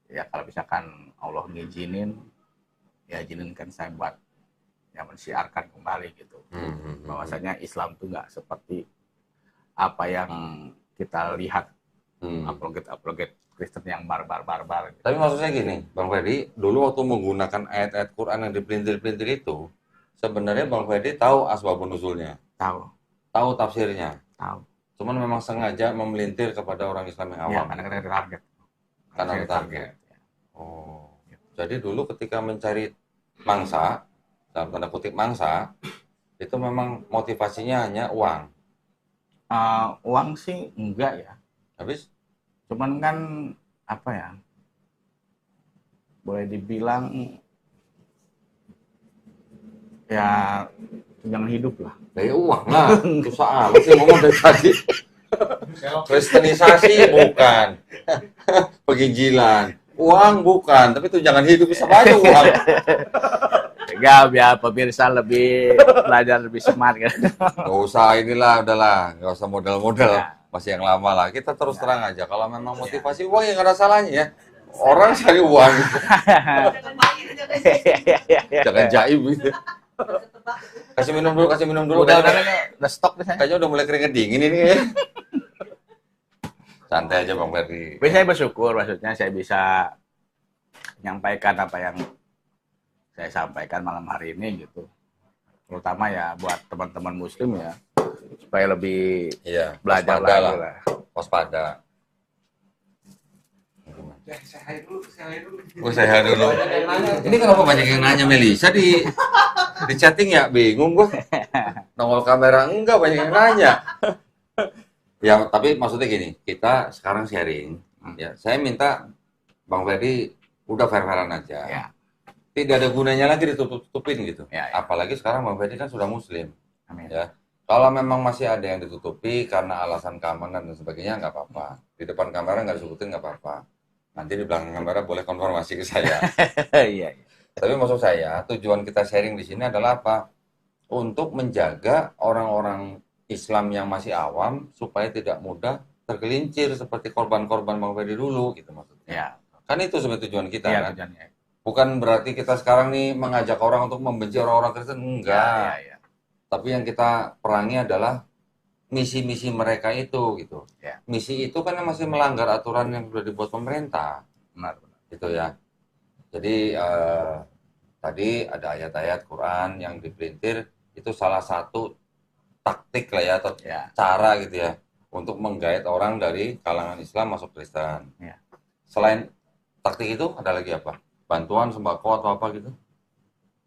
ya kalau misalkan Allah ngizinin, ya izinkan saya buat ya mensiarkan kembali gitu. Bahwasanya Islam itu nggak seperti apa yang kita lihat apologet Kristen yang barbar. Gitu. Tapi maksud saya gini, Bang Ferdi, dulu waktu menggunakan ayat-ayat Quran yang dipelintir-pelintir itu, sebenarnya Bang Ferdi tahu asbabun nuzulnya, tahu tafsirnya, tahu. Cuman memang sengaja memelintir kepada orang Islam yang awam. Ya, karena kita target. Karena target. Oh, jadi dulu ketika mencari mangsa, dalam tanda kutip mangsa, itu memang motivasinya hanya uang. Uang sih enggak ya. Habis? Cuman kan apa ya? Boleh dibilang ya jangan hidup lah. Dari uang lah. Susah amat sih ngomong dari tadi. Kristenisasi bukan. Penginjilan. Uang bukan, tapi itu jangan hidup bisa banyak uang. Enggak, biar pemirsa lebih belajar lebih smart kan. Gak usah inilah, udahlah, gak usah modal-modal. Ya. Masih yang lama lah. Kita terus terang aja. Kalau memang motivasi uang ya nggak ada salahnya ya. Orang cari uang. Jangan jaim gitu. Kasih minum dulu. Udah stok deh saya. Kayaknya udah mulai keringet dingin ini ya. Santai aja Bang Ferdi. Tapi saya bersyukur, maksudnya saya bisa menyampaikan apa yang saya sampaikan malam hari ini gitu. Terutama ya buat teman-teman muslim ya, supaya lebih Iya, belajar waspada lagi lah. lah. Waspada. Saya dulu. Oh, saya dulu. Ini kenapa banyak yang nanya Melisa di chatting ya? Bingung gua. Nongol kamera enggak, banyak yang nanya. Ya, tapi maksudnya gini, kita sekarang sharing. Ya, saya minta Bang Ferdi udah fair-fairan aja. Ya, Tidak ada gunanya lagi ditutup-tutupin gitu. Ya, ya. Apalagi sekarang Bang Ferdi kan sudah muslim. amin. Ya, kalau memang masih ada yang ditutupi karena alasan keamanan dan sebagainya nggak apa-apa. Di depan kamera nggak disebutin nggak apa-apa. Nanti di belakang kamera boleh konfirmasi ke saya. Iya, iya. Tapi maksud saya tujuan kita sharing di sini adalah apa? Untuk menjaga orang-orang Islam yang masih awam supaya tidak mudah tergelincir seperti korban-korban Bang Ferdi dulu gitu maksudnya. Ya, Kan itu sebenarnya tujuan kita iya kan. tujuannya. Bukan berarti kita sekarang nih mengajak orang untuk membenci orang-orang Kristen, enggak. Ya, ya. Tapi yang kita perangi adalah misi-misi mereka itu gitu. Ya. Misi itu kan masih melanggar aturan yang sudah dibuat pemerintah, Benar. gitu ya. Jadi tadi ada ayat-ayat Quran yang dipelintir, itu salah satu taktik lah ya atau Ya. cara gitu ya untuk menggait orang dari kalangan Islam masuk Kristen. Ya. Selain taktik itu ada lagi apa? Bantuan sembako atau apa gitu?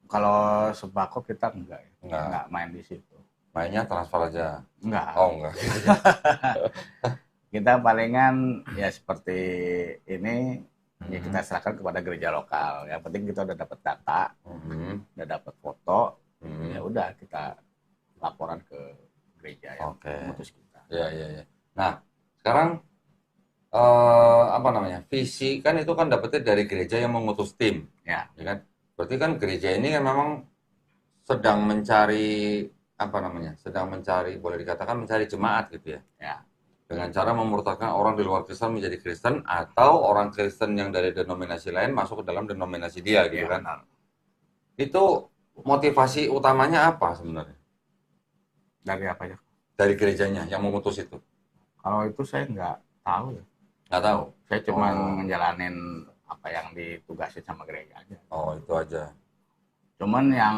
Kalau sembako kita enggak, ya. Enggak. Enggak main di situ. Mainnya transfer aja. Enggak. Oh enggak. Kita palingan ya seperti ini ya Mhm. kita serahkan kepada gereja lokal. Yang penting kita udah dapat data, Mhm. udah dapat foto, Mhm. ya udah kita laporan ke gereja yang Oke. memutus kita. Ya, ya, ya. Nah, sekarang apa namanya? Visi kan itu kan dapetnya dari gereja yang mengutus tim, Ya. ya kan? Berarti kan gereja ini kan memang sedang mencari apa namanya? Sedang mencari, boleh dikatakan mencari jemaat gitu ya. Ya. Dengan cara memurtadkan orang di luar Kristen menjadi Kristen atau orang Kristen yang dari denominasi lain masuk ke dalam denominasi dia gitu Ya, kan. benar. Itu motivasi utamanya apa sebenarnya? Dari apa ya? Dari gerejanya yang mengutus itu? Kalau itu saya nggak tahu ya. Nggak tahu. Saya cuma Oh. ngejalanin apa yang ditugasin sama gereja aja. Oh, itu aja. Cuman yang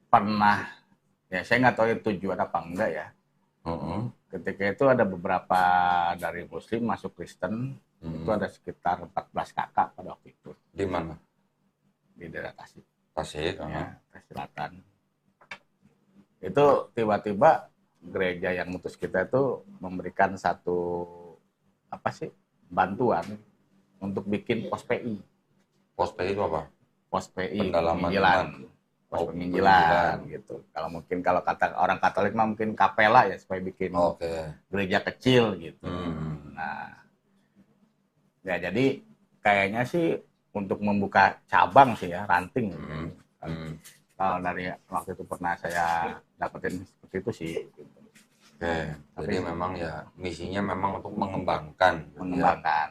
pernah, ya saya nggak tahu itu tujuan apa enggak ya. Heeh. Ketika itu ada beberapa dari Muslim masuk Kristen, itu ada sekitar 14 kakak pada waktu itu Di mana? di daerah Tasik, Tasik. ya, Tasik Selatan. Itu tiba-tiba gereja yang mutus kita itu memberikan satu apa sih bantuan untuk bikin pos PI. Pos PI itu apa? Pos PI, Pendalaman penginjilan. iman. Pos Oh, penginjilan gitu. Kalau mungkin kalau kata orang Katolik mah mungkin kapela ya supaya bikin Oke. gereja kecil gitu. Hmm. Nah, ya jadi kayaknya sih untuk membuka cabang sih ya, ranting. Hmm. Hmm. Kalau dari waktu itu pernah saya dapetin seperti itu sih. Gitu. Oke. Jadi memang ya misinya memang untuk mengembangkan. gitu ya. Mengembangkan.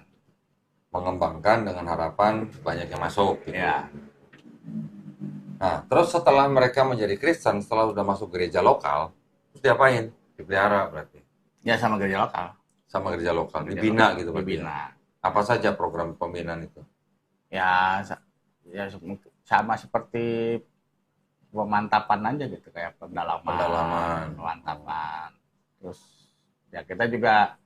Mengembangkan dengan harapan banyak yang masuk. Gitu. Ya, Nah, terus setelah mereka menjadi Kristen, setelah udah masuk gereja lokal, terus diapain? Dipelihara berarti. ya sama gereja lokal. Sama gereja lokal. Gereja Dibina lokal. gitu berarti. Dibina. Apa saja program pembinaan itu? Ya, ya sama seperti pemantapan aja gitu kayak pendalaman, pemantapan. Terus ya kita juga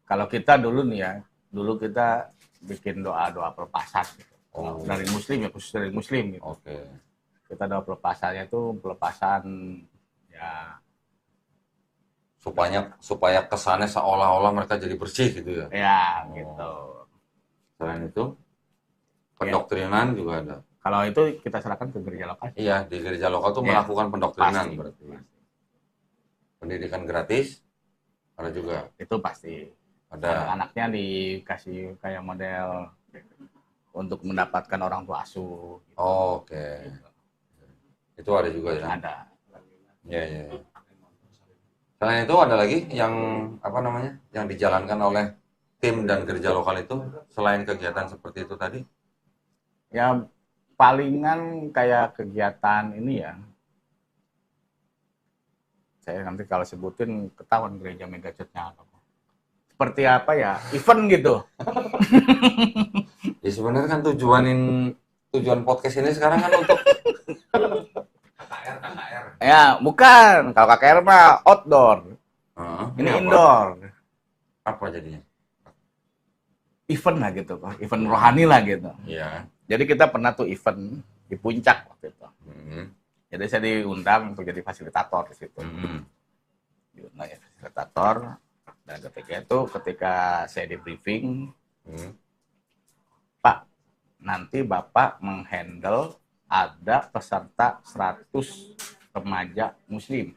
kalau kita dulu nih ya, dulu kita bikin doa-doa pelepasan gitu. Oh. Dari Muslim ya, khusus dari Muslim gitu. Oke. Kita doa pelepasannya itu pelepasan ya Supaya kesannya seolah-olah mereka jadi bersih gitu ya. ya Oh. gitu. Selain itu, pendoktrinan juga ada. Kalau itu kita serahkan ke gereja lokal. Iya, di gereja lokal tuh Iya, melakukan pendoktrinan Pasti. berarti. Pendidikan gratis ada juga. Itu pasti. Ada. Anak-anaknya dikasih kayak model untuk mendapatkan orang tua asuh. Gitu. Oh, oke. Itu ada juga ya. Ada. Iya, iya. Iya. Selain itu ada lagi yang apa namanya? Yang dijalankan oleh tim dan gereja lokal itu selain kegiatan seperti itu tadi? Ya palingan kayak kegiatan ini ya. Saya nanti kalau sebutin ketahuan gereja megachurch-nya apa. seperti apa ya, event gitu. Ya sebenarnya kan tujuan podcast ini sekarang kan untuk KKR. Ya, bukan. Kalau KKR mah outdoor. Ini apa? indoor. Apa jadinya? Event lah gitu, event rohani lah gitu. Iya. Jadi kita pernah tuh event di puncak waktu itu. Hmm. Jadi saya diundang untuk jadi fasilitator di situ. Diundang jadi fasilitator. Dan ketika saya di briefing, Pak, nanti Bapak menghandle ada peserta 100 remaja muslim.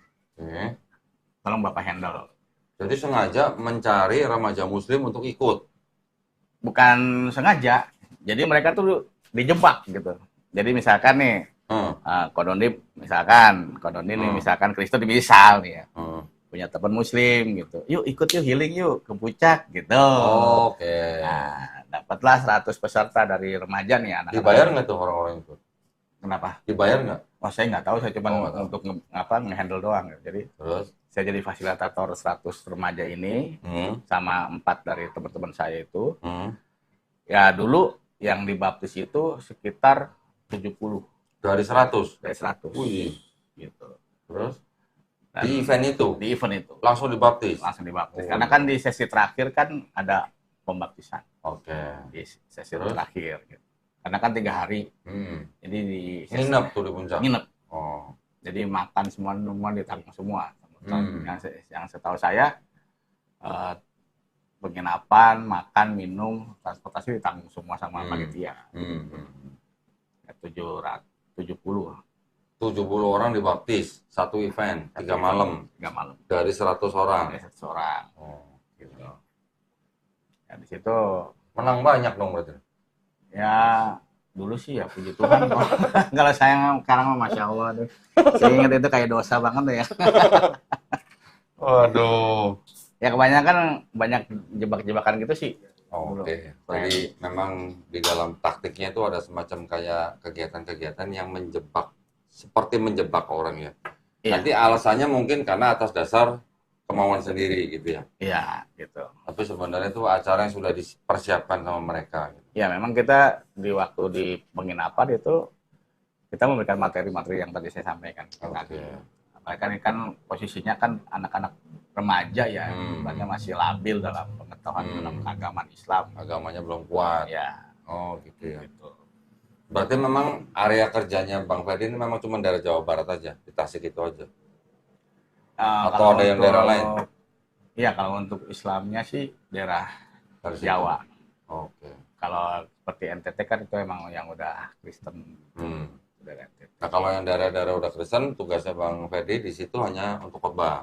Tolong Bapak handle. Jadi sengaja mencari remaja muslim untuk ikut? Bukan sengaja. Jadi mereka tuh dijebak gitu. Jadi misalkan nih, Kodonip nih misalkan Kristen misal nih ya. Punya teman muslim gitu. Yuk ikut yuk healing yuk ke puncak gitu. Oke. Nah, dapatlah 100 peserta dari remaja nih anak-anak. Dibayar nggak tuh orang-orang itu? Kenapa? Dibayar nggak? Oh, saya nggak tahu, saya cuma untuk nge-handle doang. Jadi terus saya jadi fasilitator 100 remaja ini sama 4 dari teman-teman saya itu. Ya dulu yang dibaptis itu sekitar 70. Dari 100? Dari 100. Wih. Gitu. Terus? Dan di event itu? Di event itu. Langsung dibaptis? Langsung dibaptis. Karena kan di sesi terakhir kan ada pembaptisan. Oke. Di sesi terakhir. Gitu. Karena kan 3 hari. Jadi di nginep tuh di puncak? Nginep. Oh. Jadi makan semua ditanggung semua. Yang setahu saya penginapan, makan, minum, transportasi ditanggung semua sama panitia. 70 orang dibaptis, satu event, 3 malam. 3 malam. Dari 100 orang. Dari 100 orang. Gitu. Ya di situ menang banyak dong berarti. Ya dulu sih ya puji Tuhan. Kalau saya sekarang mah Masya Allah deh. Saya ingat itu kayak dosa banget ya. Waduh. Ya kebanyakan banyak jebak-jebakan gitu sih. Oke. Jadi memang di dalam taktiknya itu ada semacam kayak kegiatan-kegiatan yang seperti menjebak orang ya. Iya. Nanti alasannya mungkin karena atas dasar kemauan sendiri gitu ya. Iya, gitu. Tapi sebenarnya itu acara yang sudah dipersiapkan sama mereka. Gitu. Ya memang kita di waktu di penginapan itu kita memberikan materi-materi yang tadi saya sampaikan. Mereka ini kan posisinya kan anak-anak remaja ya, sebenarnya masih labil dalam pengetahuan dalam keagamaan Islam. Agamanya belum kuat. Ya. Oh gitu ya. Gitu. Berarti memang area kerjanya Bang Ferdi ini memang cuma daerah Jawa Barat aja, di Tasik itu aja. Atau ada yang daerah lain? Iya, kalau untuk Islamnya sih daerah Jawa. Oke. Kalau seperti NTT kan itu emang yang udah Kristen. Nah kalau yang daerah-daerah udah Kristen, tugasnya Bang Ferdi di situ hanya untuk khotbah.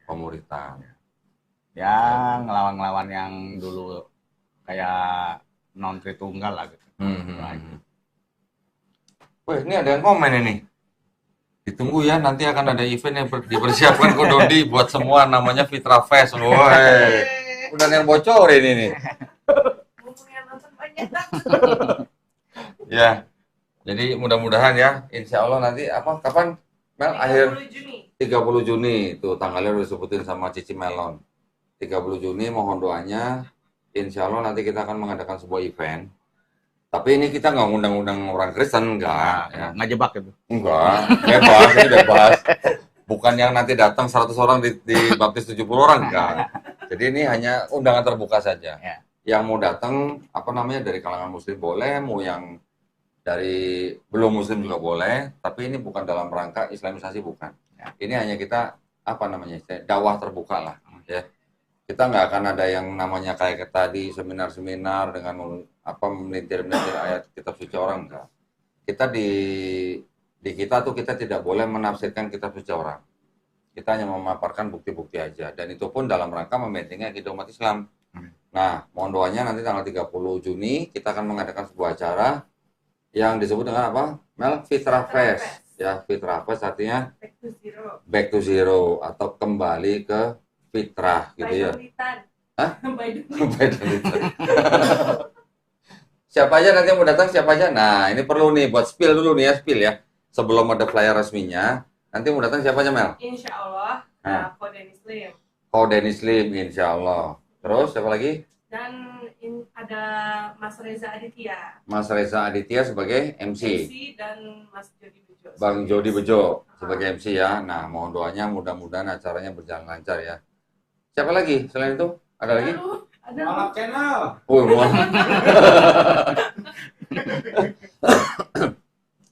Pemuritan. Ya, ngelawan-ngelawan yang dulu kayak non Tritunggal lah gitu. Wih, ini ada yang komen ini. Ditunggu ya, nanti akan ada event yang dipersiapkan Kododi buat semua, namanya Fitra Fest. Woi, udah yang bocorin ini. Ya, jadi mudah-mudahan ya, insya Allah nanti kapan? Mel, 30 Juni, tuh tanggalnya udah disebutin sama Cici Melon. 30 Juni mohon doanya, insya Allah nanti kita akan mengadakan sebuah event. Tapi ini kita nggak ngundang-undang orang Kristen, enggak. Nggak jebak gitu? Enggak, bebas. Bukan yang nanti datang 100 orang dibaptis 70 orang, enggak. Jadi ini hanya undangan terbuka saja. Ya. Yang mau datang, dari kalangan muslim boleh, mau yang dari belum muslim juga boleh, tapi ini bukan dalam rangka islamisasi, bukan. Ya. Ini hanya kita, dakwah terbuka lah. Ya. Kita nggak akan ada yang namanya kayak tadi seminar-seminar dengan melintir-melintir ayat kitab suci orang, enggak. Kita di kita tuh kita tidak boleh menafsirkan kitab suci orang. Kita hanya memaparkan bukti-bukti aja, dan itu pun dalam rangka membentengi akidah umat Islam. Nah, mohon doanya nanti tanggal 30 Juni kita akan mengadakan sebuah acara yang disebut dengan apa? Mel, Fitra Fest. Ya, Fitra Fest artinya back to zero atau kembali ke fitrah gitu ya. Hah? Siapa aja nanti yang mau datang, siapa aja? Nah, ini perlu nih buat spill dulu nih ya. Sebelum ada flyer resminya, nanti mau datang siapa aja, Mel? Insya Allah, Koden Islim. Koden Islim, insya Allah. Terus siapa lagi? Dan ada Mas Reza Aditya. Mas Reza Aditya sebagai MC. Dan Mas Jody Bejo. Bang Jody Bejo sebagai MC ya. Nah, mohon doanya mudah-mudahan acaranya berjalan lancar ya. Siapa lagi selain itu? Ada lagi? Ada Malap channel. Mohon.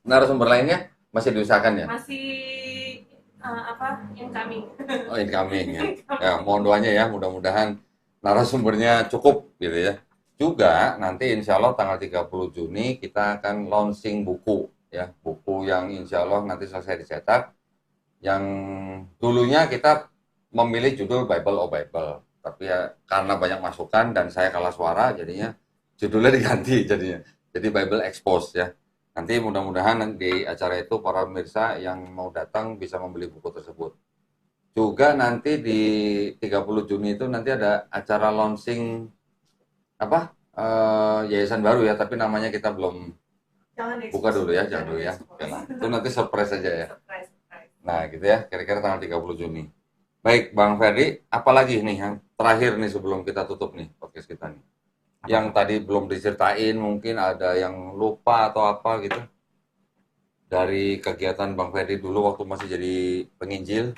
Narasumber lainnya masih diusahakan ya? masih incoming. Oh, incoming ya. Ya, mohon doanya ya, mudah-mudahan narasumbernya cukup gitu ya. Juga nanti insya Allah tanggal 30 Juni kita akan launching buku ya. Buku yang insya Allah nanti selesai dicetak. Yang dulunya kita memilih judul Bible oh Bible. Tapi ya karena banyak masukan dan saya kalah suara jadinya judulnya diganti jadinya. Jadi Bible Expose ya. Nanti mudah-mudahan di acara itu para pemirsa yang mau datang bisa membeli buku tersebut. Juga nanti di 30 Juni itu nanti ada acara launching yayasan baru ya, tapi namanya kita belum buka dulu ya, jangan dulu ya. Oke lah. Itu nanti surprise aja ya. Surprise. Nah, gitu ya, kira-kira tanggal 30 Juni. Baik, Bang Ferdi, apalagi nih yang terakhir nih sebelum kita tutup nih podcast kita nih. Yang tadi belum diceritain, mungkin ada yang lupa atau apa gitu. Dari kegiatan Bang Ferdi dulu waktu masih jadi penginjil.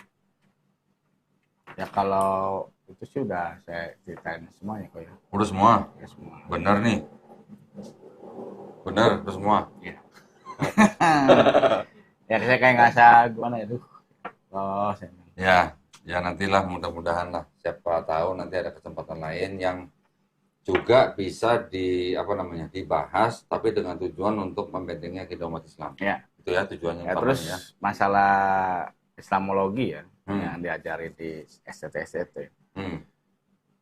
Ya kalau itu sih udah saya ceritain semuanya kok ya. Udah semua? Ya semua. Bener nih? Bener, udah semua? Iya. Ya saya kayak ngerasa gimana ya tuh. Oh, Ya nantilah mudah-mudahan lah. Siapa tahu nanti ada kesempatan lain yang juga bisa dibahas, tapi dengan tujuan untuk membentengi akidah umat Islam. Ya. Itu ya tujuannya Ya, utamanya terus ya. masalah Islamologi ya yang diajari di STT.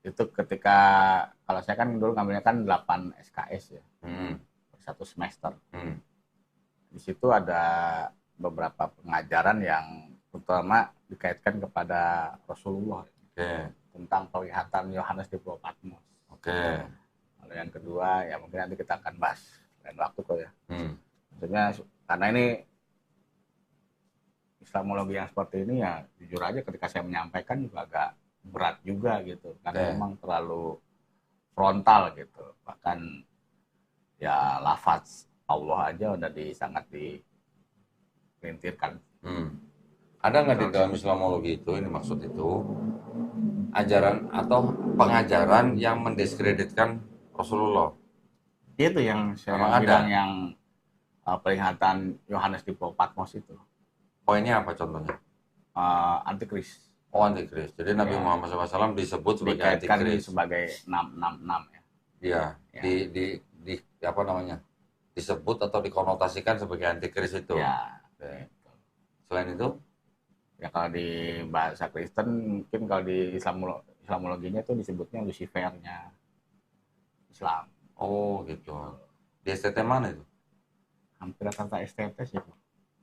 Itu ketika kalau saya kan dulu ngambilnya kan 8 SKS ya. Satu semester. Di situ ada beberapa pengajaran yang terutama dikaitkan kepada Rasulullah. Tentang penglihatan Yohanes di Pulau Patmos. Lalu yang kedua ya mungkin nanti kita akan bahas lain waktu kok ya. Maksudnya karena ini Islamologi yang seperti ini ya jujur aja ketika saya menyampaikan juga agak berat juga gitu karena memang terlalu frontal gitu, bahkan ya lafaz Allah aja udah sangat dipelintirkan. Ada nggak di dalam Islamologi itu, ini maksud itu ajaran atau pengajaran yang mendiskreditkan Rasulullah? Itu yang saya Memang bilang ada? yang peringatan Yohanes di Pulau Patmos itu. Poinnya apa contohnya? Antikris. Oh, antikris. Jadi Nabi Muhammad SAW disebut sebagai Dikaitkan antikris. sebagai 666 ya. Iya. Ya. Apa namanya? Disebut atau dikonotasikan sebagai antikris itu. Ya. Oke. Selain itu? Ya kalau di bahasa Kristen mungkin kalau di Islamologinya itu disebutnya Lucifernya Islam. Oh gitu. Di STT mana itu? Hampir rata-rata STT sih.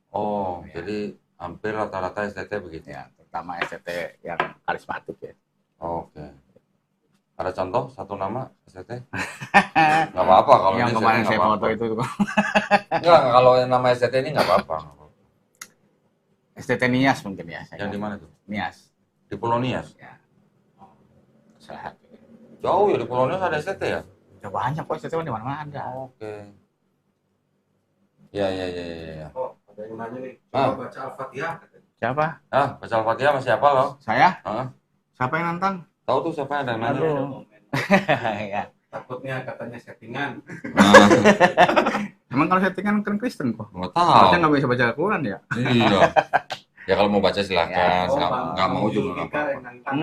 Oh, Ya. jadi hampir rata-rata STT begitu. Ya, terutama STT yang karismatik ya. Oke. Ada contoh satu nama STT? Nggak apa-apa kalau yang ini kemarin nggak saya apa-apa. foto itu Nggak, kalau yang nama STT ini nggak apa-apa. STT Nias mungkin ya. Yang di mana tuh? Nias. Di Pulau Nias. Ya. Salah satu. Jauh ya, di Pulau Nias ada STT ya? Ya banyak kok STT di mana-mana ada. Oke. Ya. Oh, ada yang nanya nih. Ah. Coba baca Al-Fatihah. Siapa? Baca Al-Fatihah sama siapa lo? Saya? Hah? Siapa yang nantang? Tahu tuh siapa ada yang nanya? Aduh. Ya. Takutnya katanya settingan. Emang kalau settingan kan Kristen kok. Nggak tahu. Berarti nggak bisa baca Al-Quran ya? Iya. Ya kalau mau baca silakan. Bang Nggak mau juga nggak Zulfikar apa-apa. yang nantang.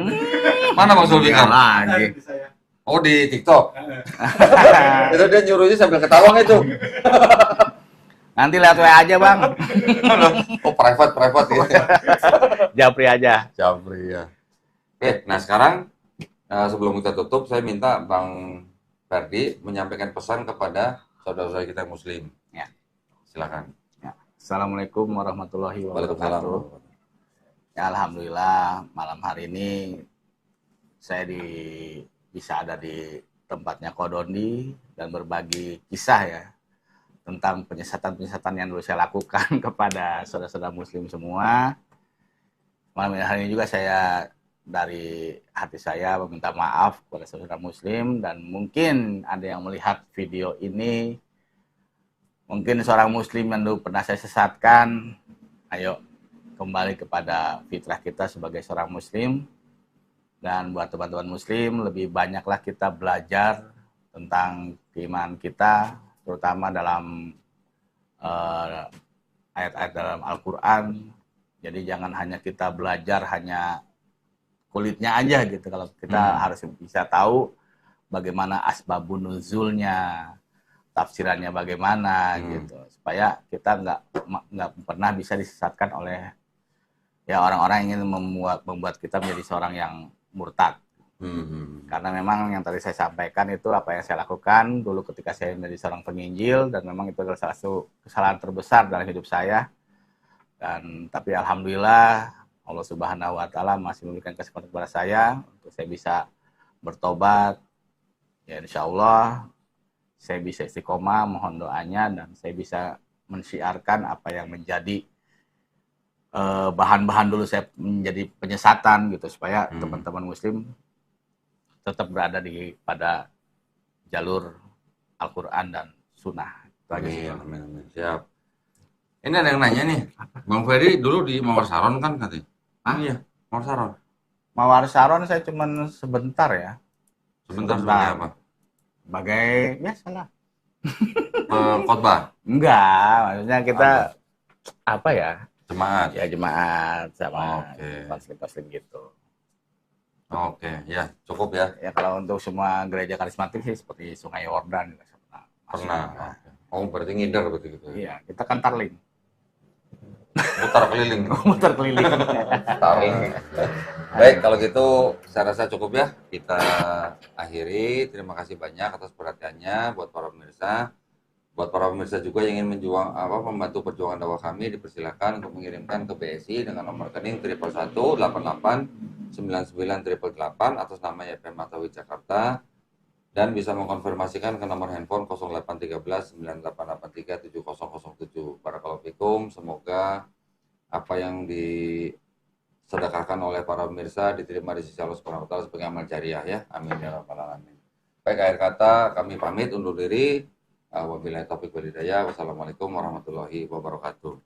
Mana Bang Zulfikar? lagi. Ada di saya. Oh di TikTok. Itu dia nyuruhnya sambil ketawang itu. Nanti lihat WA aja bang. Oh private gitu. Japri aja. Jabri ya. Oke, nah sekarang sebelum kita tutup, saya minta Bang Ferdi menyampaikan pesan kepada saudara-saudara kita yang Muslim. Ya. Silakan. Ya. Assalamualaikum warahmatullahi Waalaikumsalam. wabarakatuh. Ya, alhamdulillah malam hari ini saya bisa ada di tempatnya Kodondi dan berbagi kisah ya tentang penyesatan-penyesatan yang dulu saya lakukan kepada saudara-saudara Muslim semua. Malam hari ini juga saya dari hati saya meminta maaf kepada saudara muslim, dan mungkin ada yang melihat video ini, mungkin seorang muslim yang dulu pernah saya sesatkan, ayo kembali kepada fitrah kita sebagai seorang muslim. Dan buat teman-teman muslim, lebih banyaklah kita belajar tentang keimanan kita, terutama dalam ayat-ayat dalam Al-Quran. Jadi jangan hanya kita belajar hanya kulitnya aja gitu. Kalau kita harus bisa tahu bagaimana asbabun nuzulnya, tafsirannya bagaimana gitu, supaya kita nggak pernah bisa disesatkan oleh ya orang-orang yang ingin membuat kita menjadi seorang yang murtad. Karena memang yang tadi saya sampaikan itu apa yang saya lakukan dulu ketika saya menjadi seorang penginjil, dan memang itu adalah salah satu kesalahan terbesar dalam hidup saya. Dan tapi alhamdulillah Allah Subhanahu wa taala masih memberikan kesempatan kepada saya untuk saya bisa bertobat. Ya insya Allah saya bisa istiqomah, mohon doanya, dan saya bisa mensyiarkan apa yang menjadi bahan-bahan dulu saya menjadi penyesatan gitu, supaya teman-teman muslim tetap berada pada jalur Al-Quran dan Sunnah. Amin. Siap. Ini ada yang nanya nih, Bang Ferry dulu di Mawar Saron kan katanya? Iya, Mawar Saron. Mawar Saron saya cuman sebentar ya. Sebentar sebagai apa? Sebagai biasalah. Khotbah? Enggak, maksudnya kita apa ya? Jemaat. Ya jemaat sama taslim gitu. Oke, ya cukup ya. Ya kalau untuk semua gereja karismatik sih seperti Sungai Yordan juga pernah. Oh berarti ngider berarti gitu. Iya, kita kan tarling. Mutar keliling. Mutar keliling. Tarling. Baik, kalau gitu saya rasa cukup ya. Kita akhiri. Terima kasih banyak atas perhatiannya buat para pemirsa. Buat para pemirsa juga yang ingin membantu perjuangan dakwah kami, dipersilakan untuk mengirimkan ke BSI dengan nomor rekening 111889988 atas nama YPM Matawi Jakarta, dan bisa mengkonfirmasikan ke nomor handphone 0813 9883 7007. Barakallahu fikum. Semoga apa yang disedekahkan oleh para pemirsa diterima di sisi Allah Subhanahu wa taala sebagai amal jariah ya. Amin ya rabbal alamin. Baik, akhir kata kami pamit undur diri. Wabillahi taufiq wal hidayah. Wassalamualaikum warahmatullahi wabarakatuh.